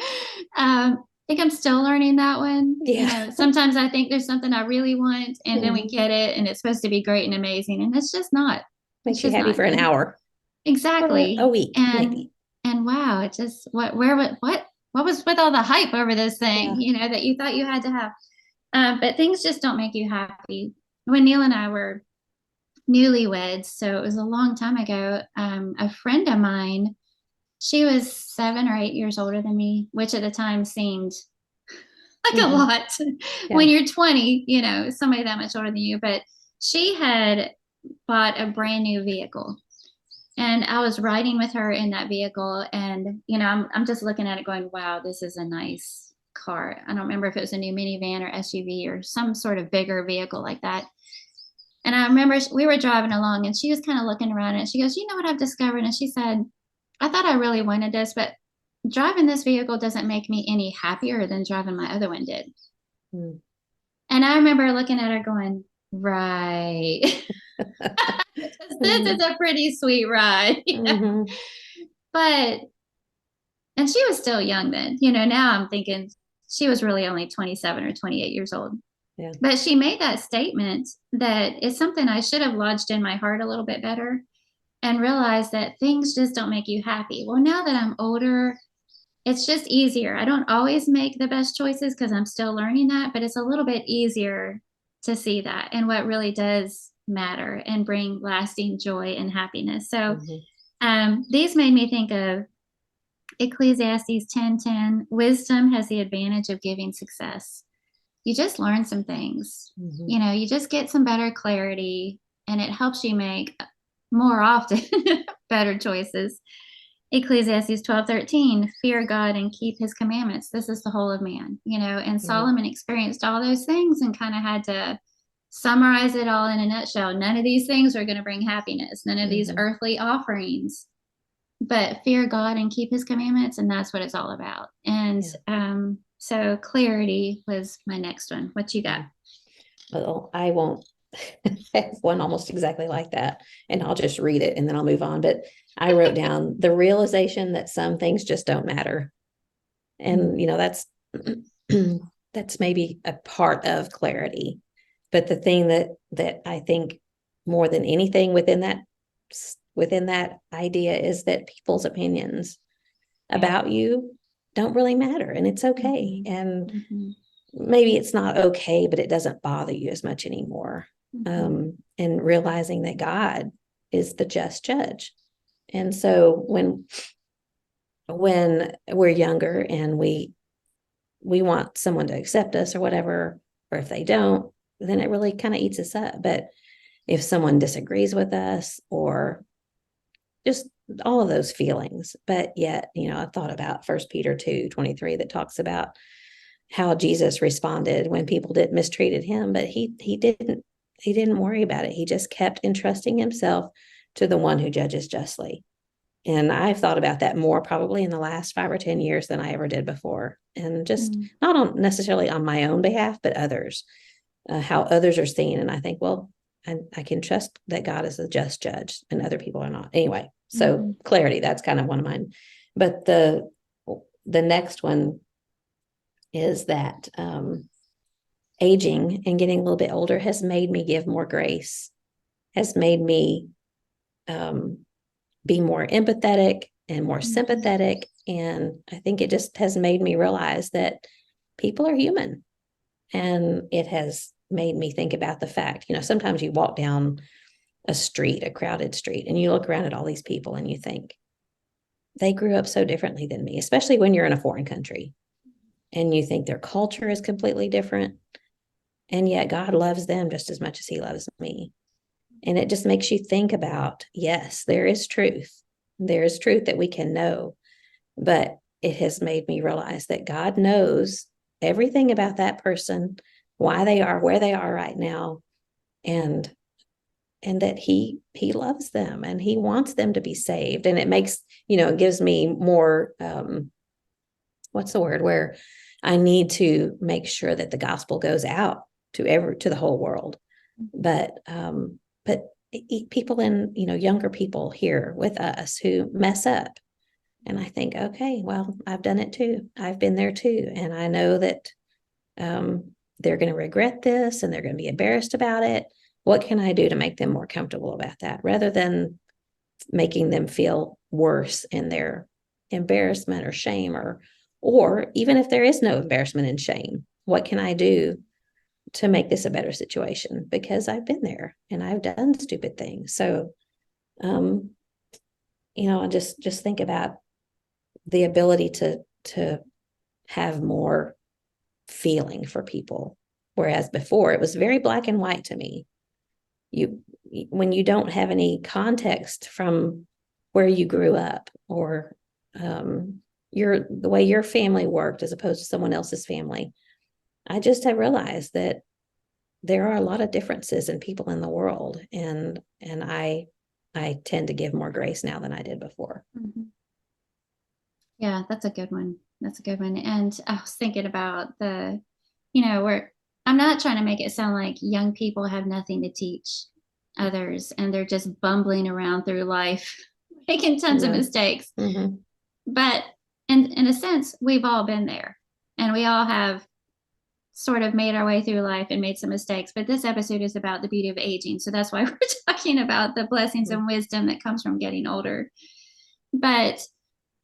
I think I'm still learning that one. Yeah. Sometimes I think there's something I really want, and then we Mm-hmm. get it, and it's supposed to be great and amazing, and it's just not. It's Makes you just happy not for an then. hour or a Exactly. week, And maybe. wow, it just what was with all the hype over this thing, Yeah. that you thought you had to have. But things just don't make you happy. When Neil and I were newlyweds, so it was a long time ago, a friend of mine, she was 7 or 8 years older than me, which at the time seemed like a Mm-hmm. lot. When Yeah. you're 20, somebody that much older than you. But she had bought a brand new vehicle. And I was riding with her in that vehicle. And, I'm just looking at it going, wow, this is a nice car. I don't remember if it was a new minivan or SUV or some sort of bigger vehicle like that. And I remember we were driving along and she was kind of looking around and she goes, "You know what I've discovered?" And she said, I thought I really wanted this, but driving this vehicle doesn't make me any happier than driving my other one did. Mm. And I remember looking at her going, right. This is a pretty sweet ride. Mm-hmm. But, and she was still young then. Now I'm thinking she was really only 27 or 28 years old. Yeah. But she made that statement that it's something I should have lodged in my heart a little bit better and realized that things just don't make you happy. Well, now that I'm older, it's just easier. I don't always make the best choices because I'm still learning that, but it's a little bit easier to see that and what really does matter and bring lasting joy and happiness. So Mm-hmm. these made me think of Ecclesiastes 10:10. Wisdom has the advantage of giving success. You just learn some things. Mm-hmm. You just get some better clarity and it helps you make more often better choices. Ecclesiastes 12:13, fear God and keep his commandments. This is the whole of man, and Mm-hmm. Solomon experienced all those things and kind of had to summarize it all in a nutshell. None of these things are going to bring happiness, none of these Mm-hmm. earthly offerings, but fear God and keep his commandments. And that's what it's all about. And Yeah. so clarity was my next one. What you got? Well, I won't have one almost exactly like that, and I'll just read it and then I'll move on. But I wrote down the realization that some things just don't matter. And, that's maybe a part of clarity. But the thing that I think more than anything within that idea is that people's opinions about you don't really matter, and it's okay. Mm-hmm. And Mm-hmm. maybe it's not okay, but it doesn't bother you as much anymore. Mm-hmm. And realizing that God is the just judge. And so when we're younger and we want someone to accept us or whatever, or if they don't, then it really kind of eats us up. But if someone disagrees with us, or just all of those feelings, but yet, I thought about 1 Peter 2:23 that talks about how Jesus responded when people did mistreated him, but he didn't worry about it. He just kept entrusting himself to the one who judges justly. And I've thought about that more probably in the last 5 or 10 years than I ever did before. And just Mm-hmm. not on necessarily on my own behalf, but others, how others are seen. And I think, well, I can trust that God is a just judge and other people are not. Anyway, Mm-hmm. so clarity, that's kind of one of mine. But the next one is that aging and getting a little bit older has made me give more grace, has made me be more empathetic and more Mm-hmm. sympathetic. And I think it just has made me realize that people are human. And it has made me think about the fact, sometimes you walk down a crowded street, and you look around at all these people and you think, they grew up so differently than me, especially when you're in a foreign country and you think their culture is completely different. And yet God loves them just as much as he loves me. And it just makes you think about, yes, there is truth. There is truth that we can know, but it has made me realize that God knows everything about that person, why they are where they are right now, and that he loves them and he wants them to be saved. And it makes, it gives me more what's the word, where I need to make sure that the gospel goes out to the whole world. But people in, younger people here with us who mess up, and I think, okay, well, I've done it too, I've been there too, and I know that they're going to regret this and they're going to be embarrassed about it. What can I do to make them more comfortable about that, rather than making them feel worse in their embarrassment or shame, or even if there is no embarrassment and shame, what can I do to make this a better situation, because I've been there and I've done stupid things. So um I just think about the ability to have more feeling for people, whereas before it was very black and white to me. You When you don't have any context from where you grew up, or the way your family worked as opposed to someone else's family, I just have realized that there are a lot of differences in people in the world, and I tend to give more grace now than I did before. Mm-hmm. Yeah, that's a good one. That's a good one. And I was thinking about where I'm not trying to make it sound like young people have nothing to teach others and they're just bumbling around through life, making tons of No. mistakes. Mm-hmm. But in a sense, we've all been there and we all have sort of made our way through life and made some mistakes. But this episode is about the beauty of aging. So that's why we're talking about the blessings Mm-hmm. and wisdom that comes from getting older. But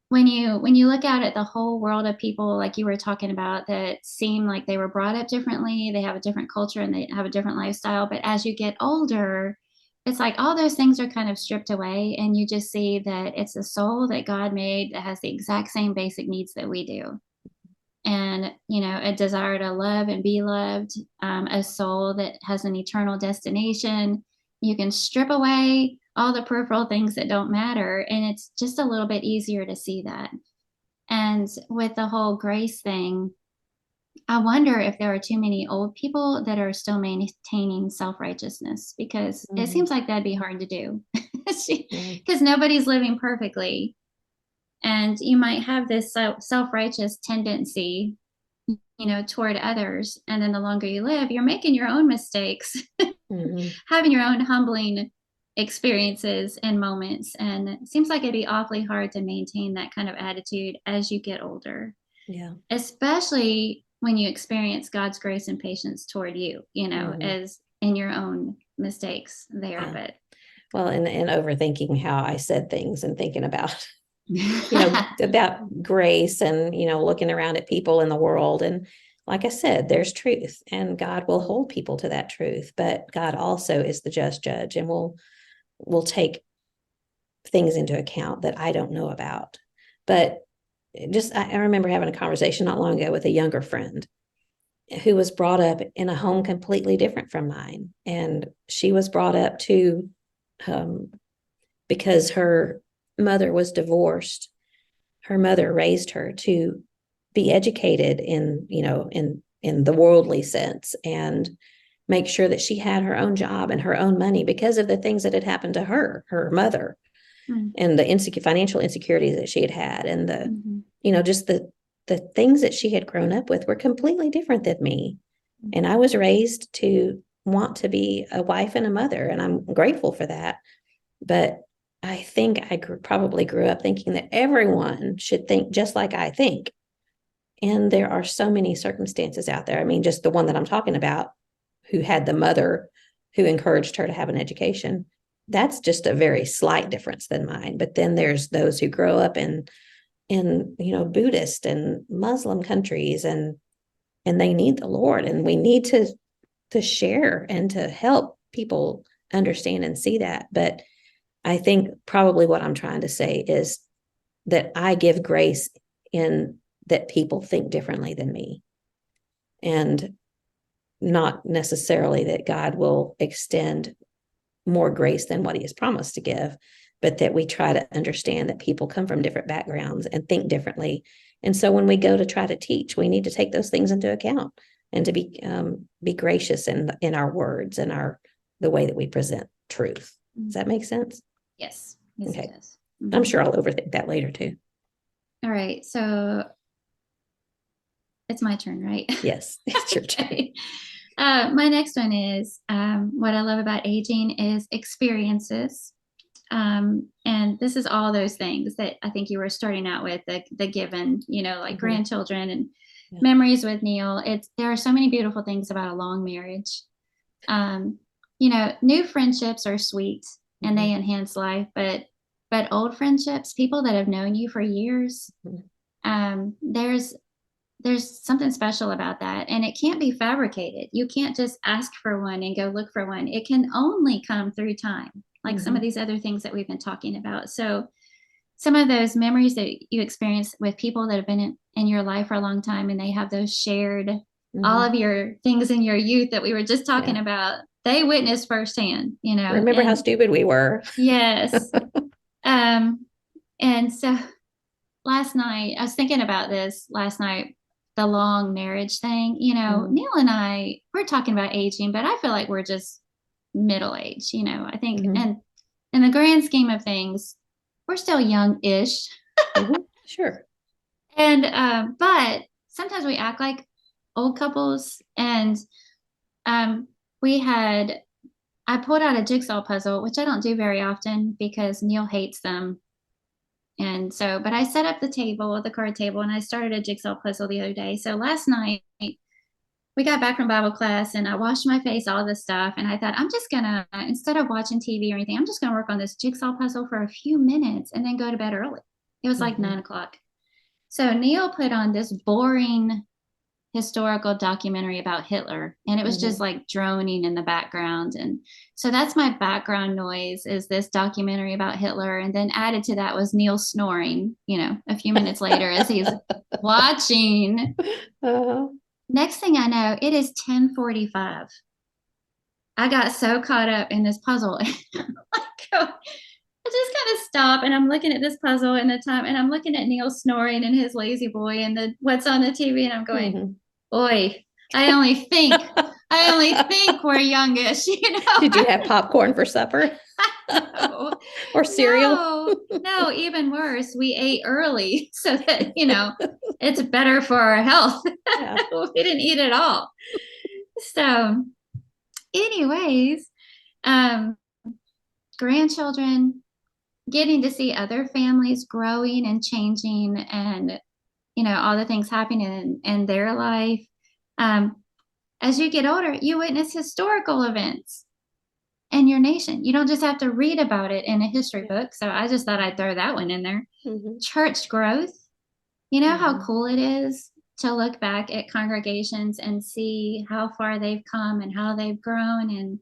when you look out at the whole world of people like you were talking about that seem like they were brought up differently, they have a different culture and they have a different lifestyle, but as you get older, it's like all those things are kind of stripped away and you just see that it's a soul that God made that has the exact same basic needs that we do. And a desire to love and be loved, a soul that has an eternal destination. You can strip away all the peripheral things that don't matter and it's just a little bit easier to see that. And with the whole grace thing, I wonder if there are too many old people that are still maintaining self-righteousness because it Mm-hmm. seems like that'd be hard to do Yeah. because nobody's living perfectly. And you might have this self-righteous tendency toward others. And then the longer you live, you're making your own mistakes, Mm-hmm. having your own humbling experiences and moments. And it seems like it'd be awfully hard to maintain that kind of attitude as you get older, Yeah. especially when you experience God's grace and patience toward you, Mm-hmm. as in your own mistakes there. Yeah. But Well, and overthinking how I said things and thinking about, about grace and, looking around at people in the world. And like I said, there's truth and God will hold people to that truth, but God also is the just judge and will take things into account that I don't know about. But I remember having a conversation not long ago with a younger friend who was brought up in a home completely different from mine. And she was brought up to, um, because her mother was divorced, her mother raised her to be educated in the worldly sense and make sure that she had her own job and her own money because of the things that had happened to her mother, mm-hmm. and the financial insecurities that she had had, and just the things that she had grown up with were completely different than me. And I was raised to want to be a wife and a mother, and I'm grateful for that. But I think I probably grew up thinking that everyone should think just like I think. And there are so many circumstances out there. I mean, just the one that I'm talking about, who had the mother who encouraged her to have an education. That's just a very slight difference than mine. But then there's those who grow up in Buddhist and Muslim countries, and they need the Lord, and we need to share and to help people understand and see that. But I think probably what I'm trying to say is that I give grace in that people think differently than me, and not necessarily that God will extend more grace than what he has promised to give, but that we try to understand that people come from different backgrounds and think differently. And so when we go to try to teach, we need to take those things into account and to be gracious in our words and the way that we present truth. Does that make sense? Yes. Yes, it Okay. does. I'm Mm-hmm. sure I'll overthink that later too. All right. So it's my turn, right? Yes, it's your turn. Okay. My next one is what I love about aging is experiences. And this is all those things that I think you were starting out with the given, like Mm-hmm. grandchildren and Yeah. memories with Neil. There are so many beautiful things about a long marriage. Um, new friendships are sweet and Mm-hmm. they enhance life, but old friendships, people that have known you for years, Mm-hmm. there's something special about that and it can't be fabricated. You can't just ask for one and go look for one. It can only come through time, like some of Mm-hmm. these other things that we've been talking about. So some of those memories that you experience with people that have been in your life for a long time and they have those shared all Mm-hmm. of your things in your youth that we were just talking Yeah. about, they witnessed firsthand, Remember how and stupid we were? yes. um and so last night, I was thinking about this last night, the long marriage thing. Mm-hmm. Neil and we're talking about aging, but I feel like we're just middle age, I think, Mm-hmm. and in the grand scheme of things, we're still young ish. Mm-hmm. Sure. And but sometimes we act like old couples. And um, we had I pulled out a jigsaw puzzle, which I don't do very often because Neil hates them. And so, but I set up the table, the card table, and I started a jigsaw puzzle the other day. So last night we got back from Bible class and I washed my face, all this stuff. And I thought, I'm just gonna, instead of watching TV or anything, I'm just gonna work on this jigsaw puzzle for a few minutes and then go to bed early. It was like 9 o'clock. So Neil put on this boring historical documentary about Hitler, and it was just like droning in the background. And so that's my background noise, is this documentary about Hitler. And then added to that was Neil snoring, a few minutes later as he's watching. Uh-huh. Next thing I know, it is 10:45. I got so caught up in this puzzle. I just kind of stop and I'm looking at this puzzle and the time, and I'm looking at Neil snoring and his lazy boy and the what's on the TV, and I'm going, boy, I only think we're youngish, Did you have popcorn for supper? No, or cereal? No, even worse. We ate early so that, it's better for our health. Yeah. We didn't eat at all. So, anyways, um, grandchildren, getting to see other families growing and changing, and all the things happening in their life. As you get older, you witness historical events in your nation. You don't just have to read about it in a history book. So I just thought I'd throw that one in there. Church growth. You know how cool it is to look back at congregations and see how far they've come and how they've grown, and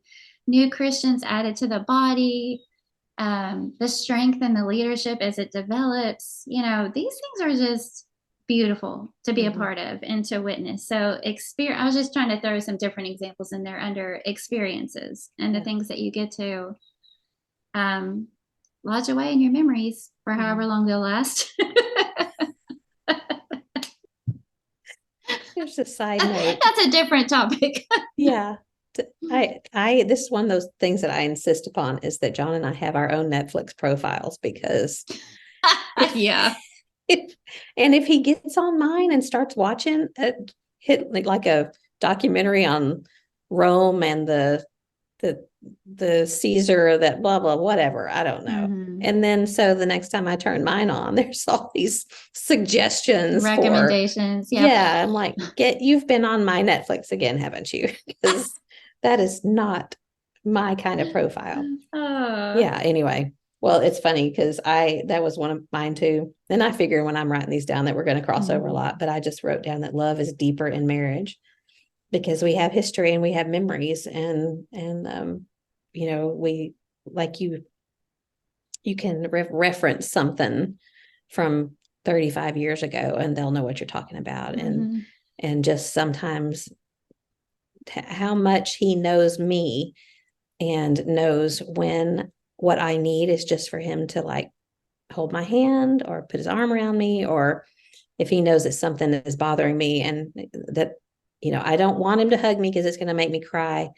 new Christians added to the body, the strength and the leadership as it develops. These things are just beautiful to be a part of and to witness. So I was just trying to throw some different examples in there under experiences and the things that you get to lodge away in your memories for however long they'll last. There's a side note. That's a different topic. Yeah. This is one of those things that I insist upon, is that John and I have our own Netflix profiles, because if he gets on mine and starts watching hit like a documentary on Rome and the Caesar, that blah blah whatever, I don't know. And then so the next time I turn mine on, there's all these suggestions, recommendations. Yeah, I'm like, you've been on my Netflix again, haven't you? Because that is not my kind of profile. Yeah, anyway. Well, it's funny because that was one of mine too. And I figure when I'm writing these down that we're going to cross over a lot, but I just wrote down that love is deeper in marriage, because we have history and we have memories, and we, like, you can reference something from 35 years ago and they'll know what you're talking about. And just sometimes how much he knows me and knows when what I need is just for him to like hold my hand or put his arm around me, or if he knows that something is bothering me and that, I don't want him to hug me because it's going to make me cry,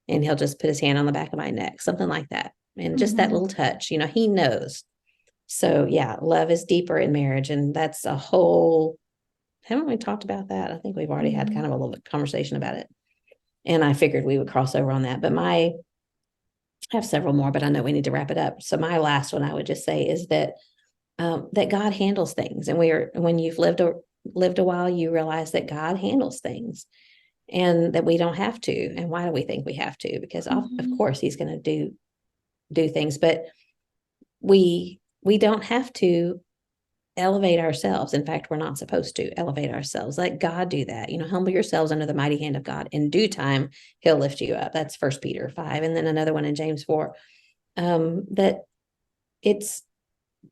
and he'll just put his hand on the back of my neck, something like that. And just that little touch, he knows. So yeah, love is deeper in marriage. And that's haven't we talked about that? I think we've already had kind of a little bit conversation about it. And I figured we would cross over on that, but I have several more, but I know we need to wrap it up. So my last one I would just say is that that God handles things. And when you've lived a while, you realize that God handles things and that we don't have to. And why do we think we have to? Because of course he's going to do things, but we don't have to elevate ourselves. In fact, we're not supposed to elevate ourselves. Let God do that. Humble yourselves under the mighty hand of God. In due time, he'll lift you up. That's 1 Peter 5. And then another one in James 4, that it's,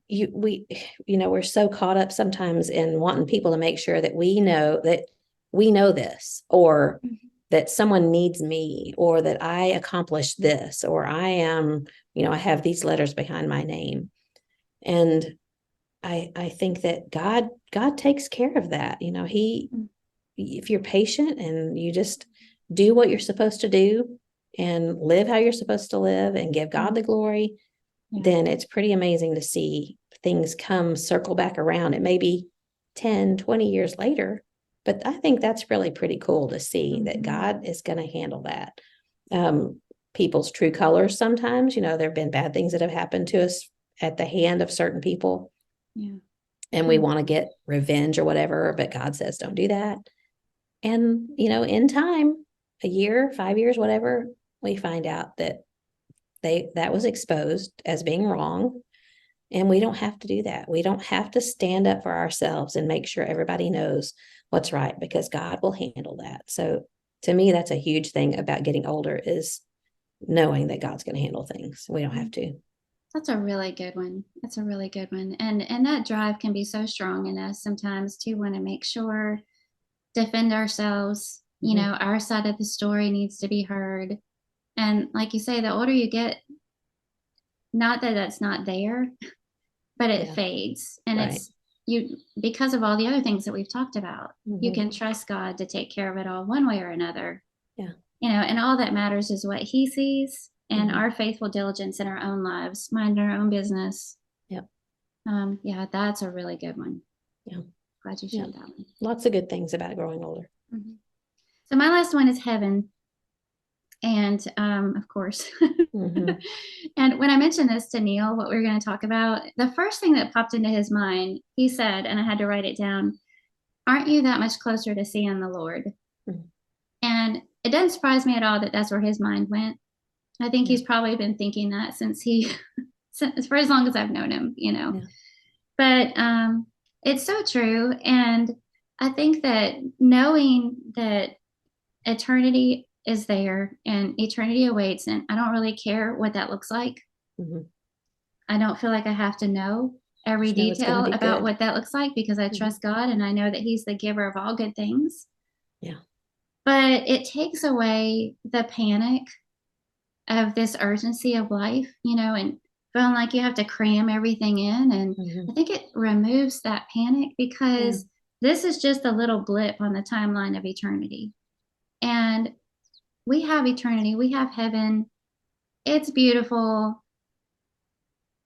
we're so caught up sometimes in wanting people to make sure that we know this, or that someone needs me, or that I accomplished this, or I am, I have these letters behind my name. And I think that God takes care of that. If you're patient and you just do what you're supposed to do and live how you're supposed to live and give God the glory, then it's pretty amazing to see things circle back around. It may be 10, 20 years later. But I think that's really pretty cool to see that God is going to handle that. People's true colors sometimes, there have been bad things that have happened to us at the hand of certain people. Yeah. And we want to get revenge or whatever, but God says, don't do that. And, in time, a year, 5 years, whatever, we find out that that was exposed as being wrong. And we don't have to do that. We don't have to stand up for ourselves and make sure everybody knows what's right, because God will handle that. So to me, that's a huge thing about getting older, is knowing that God's going to handle things. We don't have to. That's a really good one. That's a really good one. And that drive can be so strong in us sometimes to want to make sure, defend ourselves. Our side of the story needs to be heard. And like you say, the older you get, not that that's not there, but it fades. And it's you, because of all the other things that we've talked about. You can trust God to take care of it all one way or another. Yeah. And all that matters is what he sees, and our faithful diligence in our own lives, mind our own business. Yep. Yeah, that's a really good one. Yeah. Glad you shared that one. Lots of good things about growing older. So my last one is heaven. And of course, and when I mentioned this to Neil, what we were going to talk about, the first thing that popped into his mind, he said, and I had to write it down, aren't you that much closer to seeing the Lord? And it doesn't surprise me at all that that's where his mind went. I think he's probably been thinking that since for as long as I've known him, But it's so true. And I think that knowing that eternity is there and eternity awaits, and I don't really care what that looks like. I don't feel like I have to know every detail about what that looks like, because I trust God and I know that he's the giver of all good things. Yeah. But it takes away the panic of this urgency of life, and feeling like you have to cram everything in. And I think it removes that panic, because this is just a little blip on the timeline of eternity. And we have eternity, we have heaven. It's beautiful.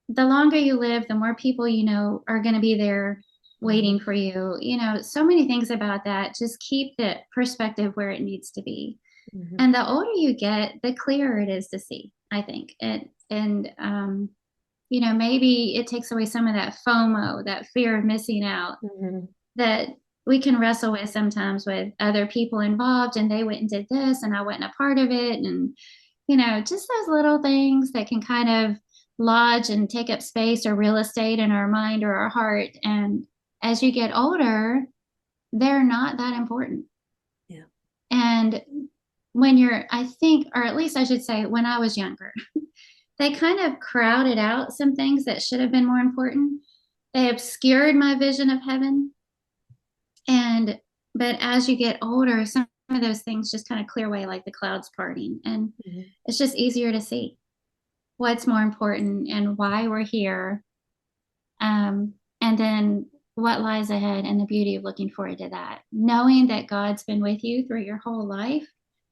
The longer you live, the more people are going to be there waiting for you. So many things about that just keep the perspective where it needs to be. And the older you get, the clearer it is to see, I think. And maybe it takes away some of that FOMO, that fear of missing out, that we can wrestle with sometimes with other people involved, and they went and did this and I wasn't a part of it. And, just those little things that can kind of lodge and take up space or real estate in our mind or our heart. And as you get older, they're not that important. Yeah. And when I think, or at least I should say, when I was younger, they kind of crowded out some things that should have been more important. They obscured my vision of heaven. But as you get older, some of those things just kind of clear away like the clouds parting. And it's just easier to see what's more important and why we're here. And then what lies ahead, and the beauty of looking forward to that. Knowing that God's been with you through your whole life.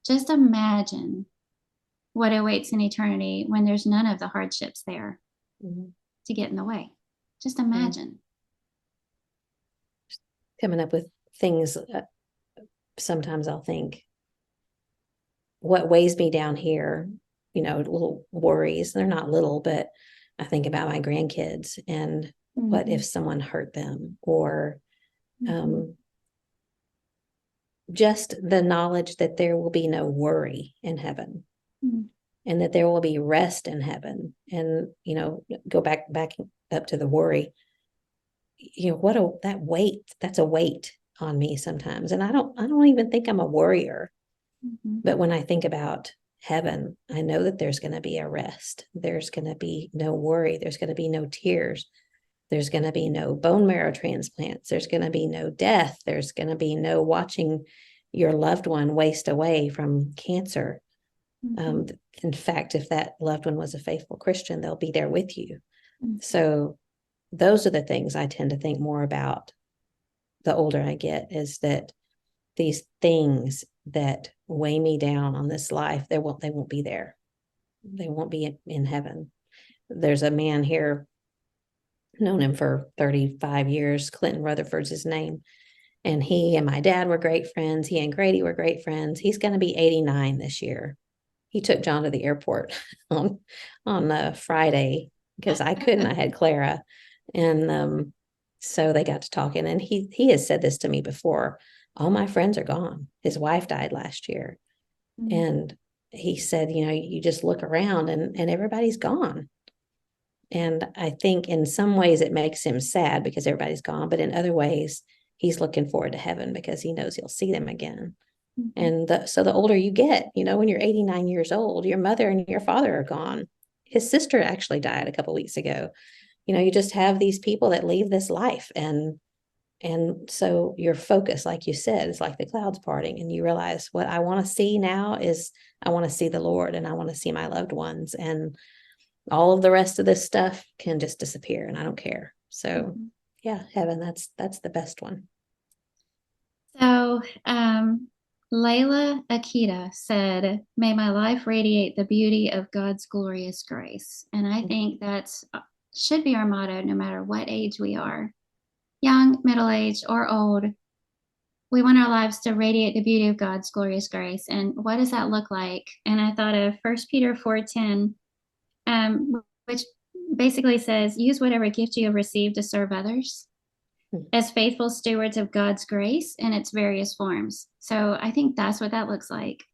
Just imagine what awaits in eternity when there's none of the hardships there to get in the way. Just imagine. Coming up with things, sometimes I'll think, what weighs me down here, little worries. They're not little, but I think about my grandkids and what if someone hurt them, or just the knowledge that there will be no worry in heaven, and that there will be rest in heaven. And, go back up to the worry, that's a weight on me sometimes. And I don't even think I'm a worrier, but when I think about heaven, I know that there's going to be a rest. There's going to be no worry. There's going to be no tears. There's going to be no bone marrow transplants. There's going to be no death. There's going to be no watching your loved one waste away from cancer. In fact, if that loved one was a faithful Christian, they'll be there with you. So those are the things I tend to think more about the older I get, is that these things that weigh me down on this life, they won't be there. They won't be in heaven. There's a man here known him for 35 years. Clinton Rutherford's his name. And he and my dad were great friends. He and Grady were great friends. He's going to be 89 this year. He took John to the airport on Friday because I couldn't. I had Clara, and so they got to talking. And he has said this to me before. All my friends are gone. His wife died last year, and he said, you just look around and everybody's gone. And I think in some ways it makes him sad because everybody's gone, but in other ways he's looking forward to heaven because he knows he'll see them again. And so the older you get, when you're 89 years old, your mother and your father are gone. His sister actually died a couple of weeks ago. You just have these people that leave this life, and so your focus, like you said, is like the clouds parting, and you realize what I want to see now is I want to see the Lord, and I want to see my loved ones, and all of the rest of this stuff can just disappear, and I don't care. So yeah, heaven, that's the best one. So Layla Akita said, may my life radiate the beauty of God's glorious grace. And I think that's should be our motto no matter what age we are, young, middle-aged, or old. We want our lives to radiate the beauty of God's glorious grace. And what does that look like? And I thought of 1 Peter 4:10, which basically says, use whatever gift you have received to serve others as faithful stewards of God's grace in its various forms. So I think that's what that looks like.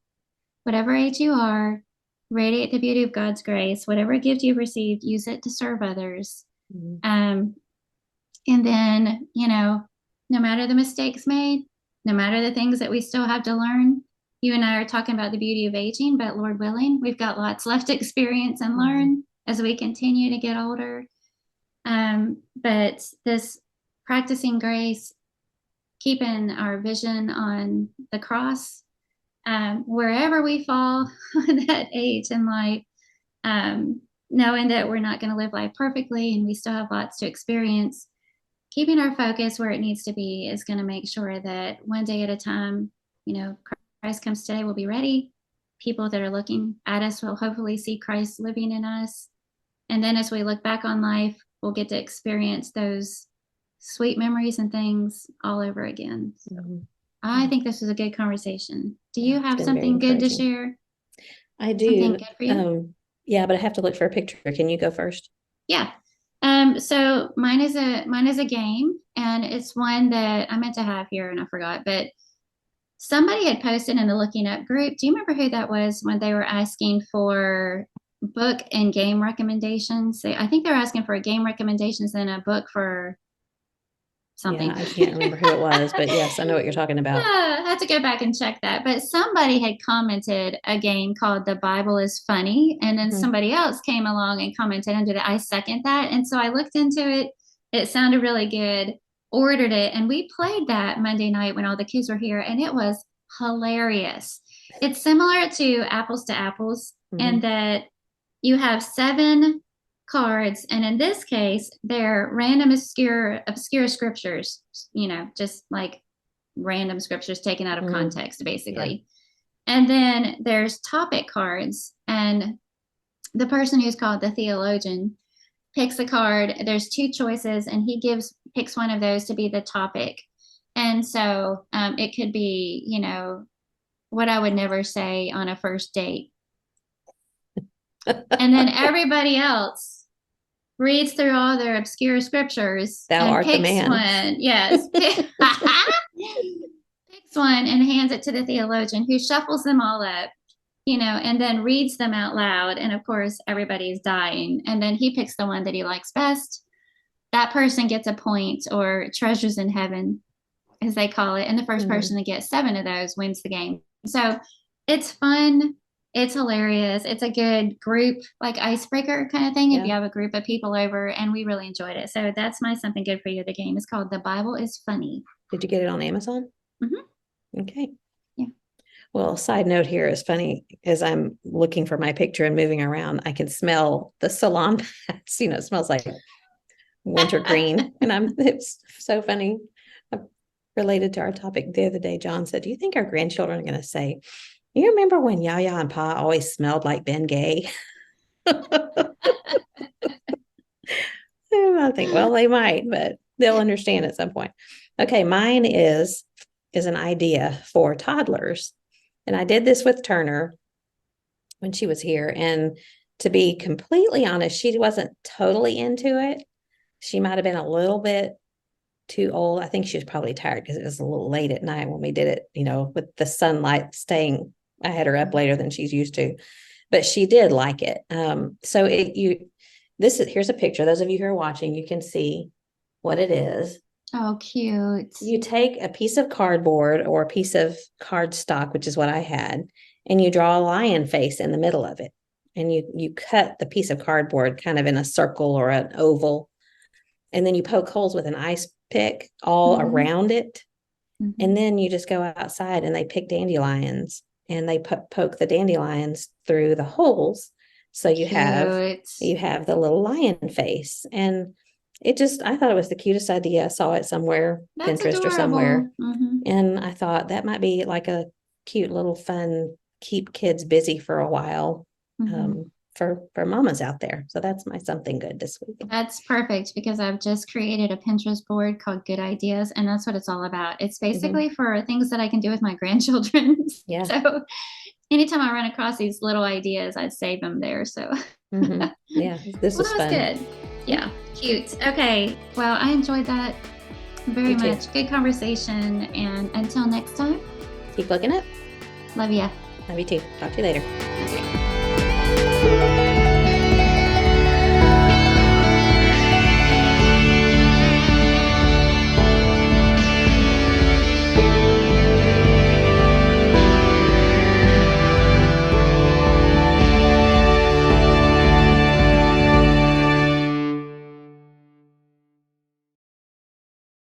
Whatever age you are, radiate the beauty of God's grace. Whatever gift you've received, use it to serve others. And then, no matter the mistakes made, no matter the things that we still have to learn, you and I are talking about the beauty of aging, but Lord willing, we've got lots left to experience and learn as we continue to get older. But this practicing grace, keeping our vision on the cross, wherever we fall on that age in life, knowing that we're not going to live life perfectly and we still have lots to experience, keeping our focus where it needs to be is going to make sure that one day at a time, Christ comes today, we'll be ready. People that are looking at us will hopefully see Christ living in us. And then as we look back on life, we'll get to experience those sweet memories and things all over again. So I think this was a good conversation. Do you have something good to share? I do. Something good for you? Yeah, but I have to look for a picture. Can you go first? Yeah. So mine is a game, and it's one that I meant to have here and I forgot, but somebody had posted in the Looking Up group. Do you remember who that was when they were asking for book and game recommendations? I think they were asking for a game recommendations and a book for something. Yeah, I can't remember who it was, but yes, I know what you're talking about. I have to go back and check that. But somebody had commented a game called The Bible is Funny. And then somebody else came along and commented under that. I second that. And so I looked into it. It sounded really good, ordered it. And we played that Monday night when all the kids were here. And it was hilarious. It's similar to Apples to Apples in that you have 7 cards, and in this case they're random obscure scriptures, just like random scriptures taken out of context basically. And then there's topic cards, and the person who's called the theologian picks a card. There's 2 choices, and he picks one of those to be the topic. And so it could be what I would never say on a first date. And then everybody else reads through all their obscure scriptures and picks one. Yes. Picks one and hands it to the theologian, who shuffles them all up, and then reads them out loud. And of course, everybody's dying. And then he picks the one that he likes best. That person gets a point, or treasures in heaven, as they call it. And the first person to get 7 of those wins the game. So it's fun. It's hilarious. It's a good group, like icebreaker kind of thing, if you have a group of people over, and we really enjoyed it. So that's my something good for you. The game is called The Bible is Funny. Did you get it on Amazon? Okay. Yeah. Well, side note here is funny, as I'm looking for my picture and moving around, I can smell the salon pads. It smells like wintergreen. And it's so funny. Related to our topic the other day, John said, do you think our grandchildren are going to say, you remember when Yaya and Pa always smelled like Ben Gay? I think, well, they might, but they'll understand at some point. Okay, mine is an idea for toddlers. And I did this with Turner when she was here. And to be completely honest, she wasn't totally into it. She might have been a little bit too old. I think she was probably tired because it was a little late at night when we did it, with the sunlight staying. I had her up later than she's used to, but she did like it. So here's a picture. Those of you who are watching, you can see what it is. Oh, cute. You take a piece of cardboard or a piece of cardstock, which is what I had, and you draw a lion face in the middle of it. And you cut the piece of cardboard kind of in a circle or an oval. And then you poke holes with an ice pick all around it. And then you just go outside and they pick dandelions and they poke the dandelions through the holes. So you have the little lion face. And I thought it was the cutest idea. I saw it somewhere, That's Pinterest adorable. or somewhere. And I thought that might be like a cute little fun, keep kids busy for a while. For mamas out there. So that's my something good this week. That's perfect because I've just created a Pinterest board called Good Ideas, and that's what it's all about. It's basically for things that I can do with my grandchildren. Yeah. So anytime I run across these little ideas, I save them there. So yeah, this was fun. Good. Yeah, cute. Okay. Well, I enjoyed that very much. Good conversation. And until next time, keep looking up. Love ya. Love you too. Talk to you later.